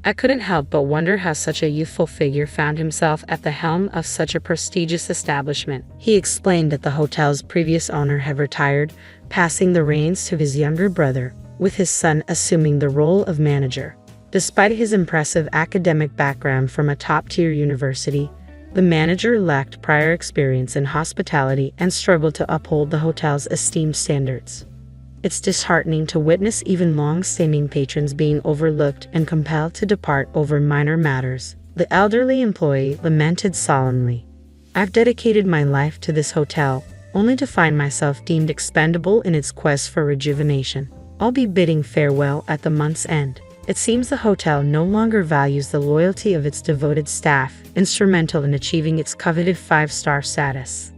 I couldn't help but wonder how such a youthful figure found himself at the helm of such a prestigious establishment. He explained that the hotel's previous owner had retired, passing the reins to his younger brother, with his son assuming the role of manager. Despite his impressive academic background from a top-tier university, the manager lacked prior experience in hospitality and struggled to uphold the hotel's esteemed standards. "It's disheartening to witness even long-standing patrons being overlooked and compelled to depart over minor matters," the elderly employee lamented solemnly. "I've dedicated my life to this hotel, only to find myself deemed expendable in its quest for rejuvenation. I'll be bidding farewell at the month's end. It seems the hotel no longer values the loyalty of its devoted staff, instrumental in achieving its coveted 5-star status."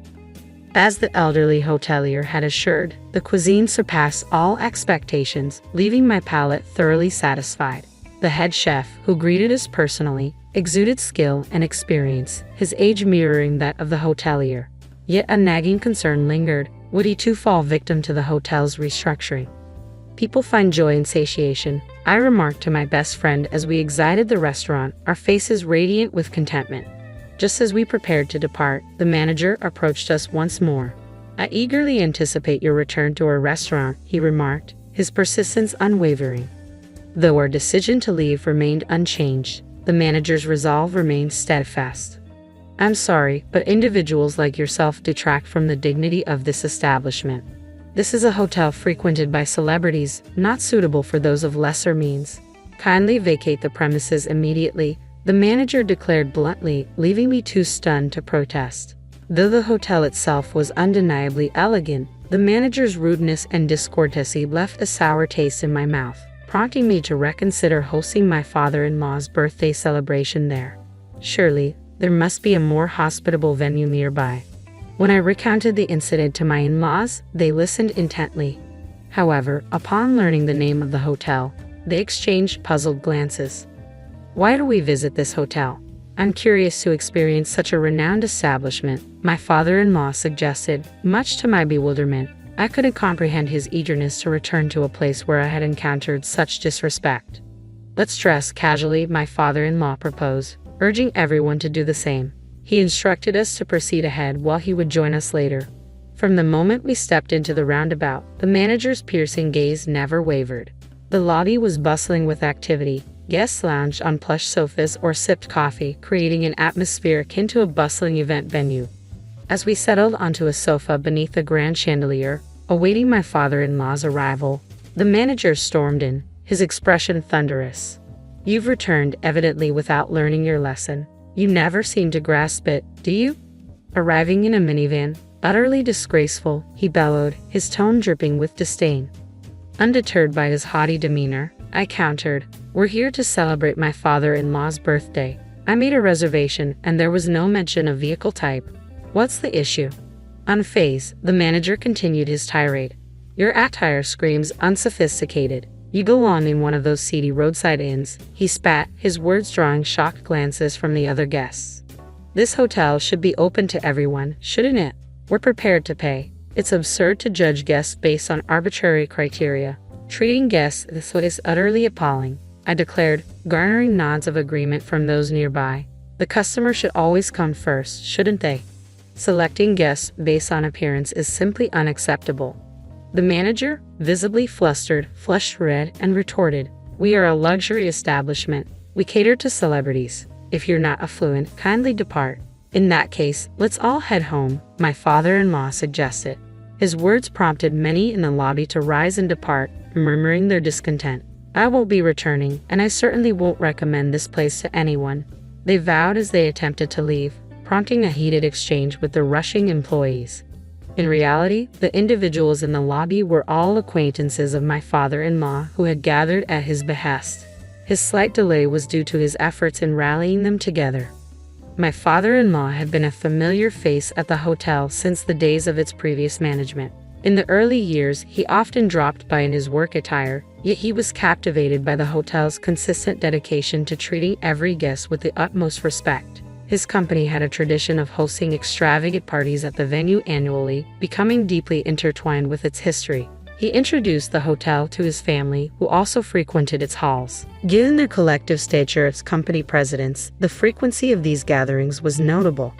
As the elderly hotelier had assured, the cuisine surpassed all expectations, leaving my palate thoroughly satisfied. The head chef, who greeted us personally, exuded skill and experience, his age mirroring that of the hotelier. Yet a nagging concern lingered: would he too fall victim to the hotel's restructuring? "People find joy in satiation," I remarked to my best friend as we exited the restaurant, our faces radiant with contentment. Just as we prepared to depart, the manager approached us once more. "I eagerly anticipate your return to our restaurant," he remarked, his persistence unwavering. Though our decision to leave remained unchanged, the manager's resolve remained steadfast. "I'm sorry, but individuals like yourself detract from the dignity of this establishment. This is a hotel frequented by celebrities, not suitable for those of lesser means. Kindly vacate the premises immediately," the manager declared bluntly, leaving me too stunned to protest. Though the hotel itself was undeniably elegant, the manager's rudeness and discourtesy left a sour taste in my mouth, prompting me to reconsider hosting my father-in-law's birthday celebration there. Surely, there must be a more hospitable venue nearby. When I recounted the incident to my in-laws, they listened intently. However, upon learning the name of the hotel, they exchanged puzzled glances. "Why do we visit this hotel? I'm curious to experience such a renowned establishment," my father-in-law suggested. Much to my bewilderment, I couldn't comprehend his eagerness to return to a place where I had encountered such disrespect. "Let's dress casually," my father-in-law proposed, urging everyone to do the same. He instructed us to proceed ahead while he would join us later. From the moment we stepped into the roundabout, the manager's piercing gaze never wavered. The lobby was bustling with activity. Guests lounged on plush sofas or sipped coffee, creating an atmosphere akin to a bustling event venue. As we settled onto a sofa beneath a grand chandelier, awaiting my father-in-law's arrival, the manager stormed in, his expression thunderous. You've returned, evidently without learning your lesson. You never seem to grasp it, do you? Arriving in a minivan, utterly disgraceful, he bellowed, his tone dripping with disdain. Undeterred by his haughty demeanor, I countered, "We're here to celebrate my father-in-law's birthday. I made a reservation and there was no mention of vehicle type. What's the issue?" Unfazed, the manager continued his tirade. "Your attire screams unsophisticated. You belong in one of those seedy roadside inns," he spat, his words drawing shocked glances from the other guests. "This hotel should be open to everyone, shouldn't it? We're prepared to pay. It's absurd to judge guests based on arbitrary criteria. Treating guests this way is utterly appalling," I declared, garnering nods of agreement from those nearby. "The customer should always come first, shouldn't they? Selecting guests based on appearance is simply unacceptable." The manager, visibly flustered, flushed red and retorted, "We are a luxury establishment. We cater to celebrities. If you're not affluent, kindly depart." "In that case, let's all head home," my father-in-law suggested. His words prompted many in the lobby to rise and depart, murmuring their discontent. "I won't be returning, and I certainly won't recommend this place to anyone," they vowed as they attempted to leave, prompting a heated exchange with the rushing employees. In reality, the individuals in the lobby were all acquaintances of my father-in-law who had gathered at his behest. His slight delay was due to his efforts in rallying them together. My father-in-law had been a familiar face at the hotel since the days of its previous management. In the early years, he often dropped by in his work attire, yet he was captivated by the hotel's consistent dedication to treating every guest with the utmost respect. His company had a tradition of hosting extravagant parties at the venue annually, becoming deeply intertwined with its history. He introduced the hotel to his family, who also frequented its halls. Given their collective stature as company presidents, the frequency of these gatherings was notable.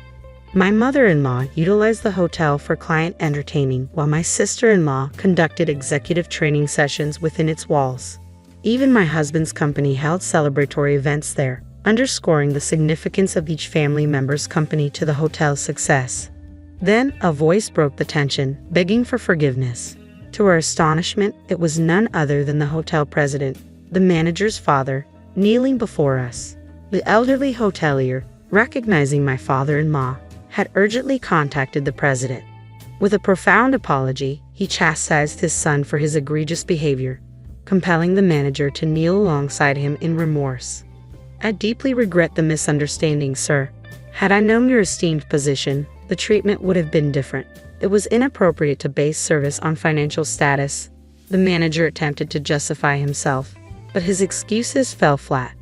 My mother-in-law utilized the hotel for client entertaining, while my sister-in-law conducted executive training sessions within its walls. Even my husband's company held celebratory events there, underscoring the significance of each family member's company to the hotel's success. Then, a voice broke the tension, begging for forgiveness. To our astonishment, it was none other than the hotel president, the manager's father, kneeling before us. The elderly hotelier, recognizing my father-in-law, had urgently contacted the president. With a profound apology, he chastised his son for his egregious behavior, compelling the manager to kneel alongside him in remorse. "I deeply regret the misunderstanding, sir. Had I known your esteemed position, the treatment would have been different. It was inappropriate to base service on financial status." The manager attempted to justify himself, but his excuses fell flat.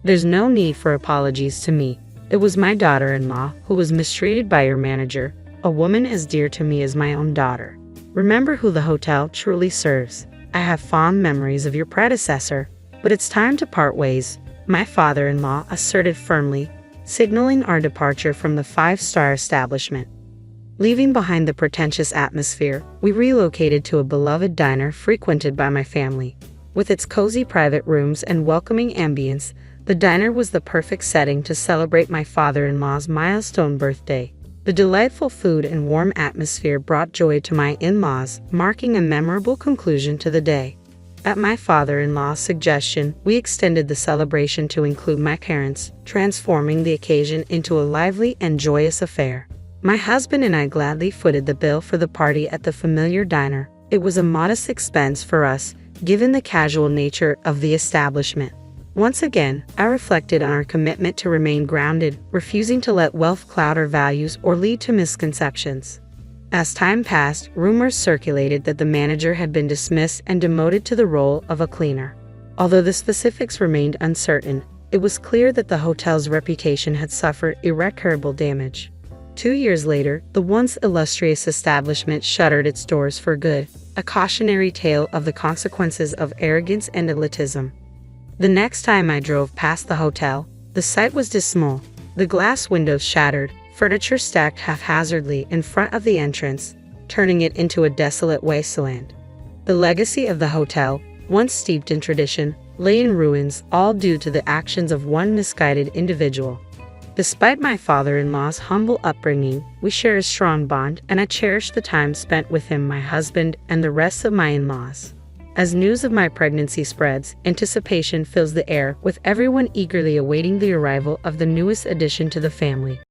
"There's no need for apologies to me. It was my daughter-in-law who was mistreated by your manager, a woman as dear to me as my own daughter. Remember who the hotel truly serves. I have fond memories of your predecessor, but it's time to part ways," my father-in-law asserted firmly, signaling our departure from the five-star establishment. Leaving behind the pretentious atmosphere, we relocated to a beloved diner frequented by my family. With its cozy private rooms and welcoming ambience, the diner was the perfect setting to celebrate my father-in-law's milestone birthday. The delightful food and warm atmosphere brought joy to my in-laws, marking a memorable conclusion to the day. At my father-in-law's suggestion, we extended the celebration to include my parents, transforming the occasion into a lively and joyous affair. My husband and I gladly footed the bill for the party at the familiar diner. It was a modest expense for us, given the casual nature of the establishment. Once again, I reflected on our commitment to remain grounded, refusing to let wealth cloud our values or lead to misconceptions. As time passed, rumors circulated that the manager had been dismissed and demoted to the role of a cleaner. Although the specifics remained uncertain, it was clear that the hotel's reputation had suffered irreparable damage. 2 years later, the once illustrious establishment shuttered its doors for good, a cautionary tale of the consequences of arrogance and elitism. The next time I drove past the hotel, the sight was dismal. The glass windows shattered, furniture stacked haphazardly in front of the entrance, turning it into a desolate wasteland. The legacy of the hotel, once steeped in tradition, lay in ruins, all due to the actions of one misguided individual. Despite my father-in-law's humble upbringing, we share a strong bond, and I cherish the time spent with him, my husband, and the rest of my in-laws. As news of my pregnancy spreads, anticipation fills the air, with everyone eagerly awaiting the arrival of the newest addition to the family.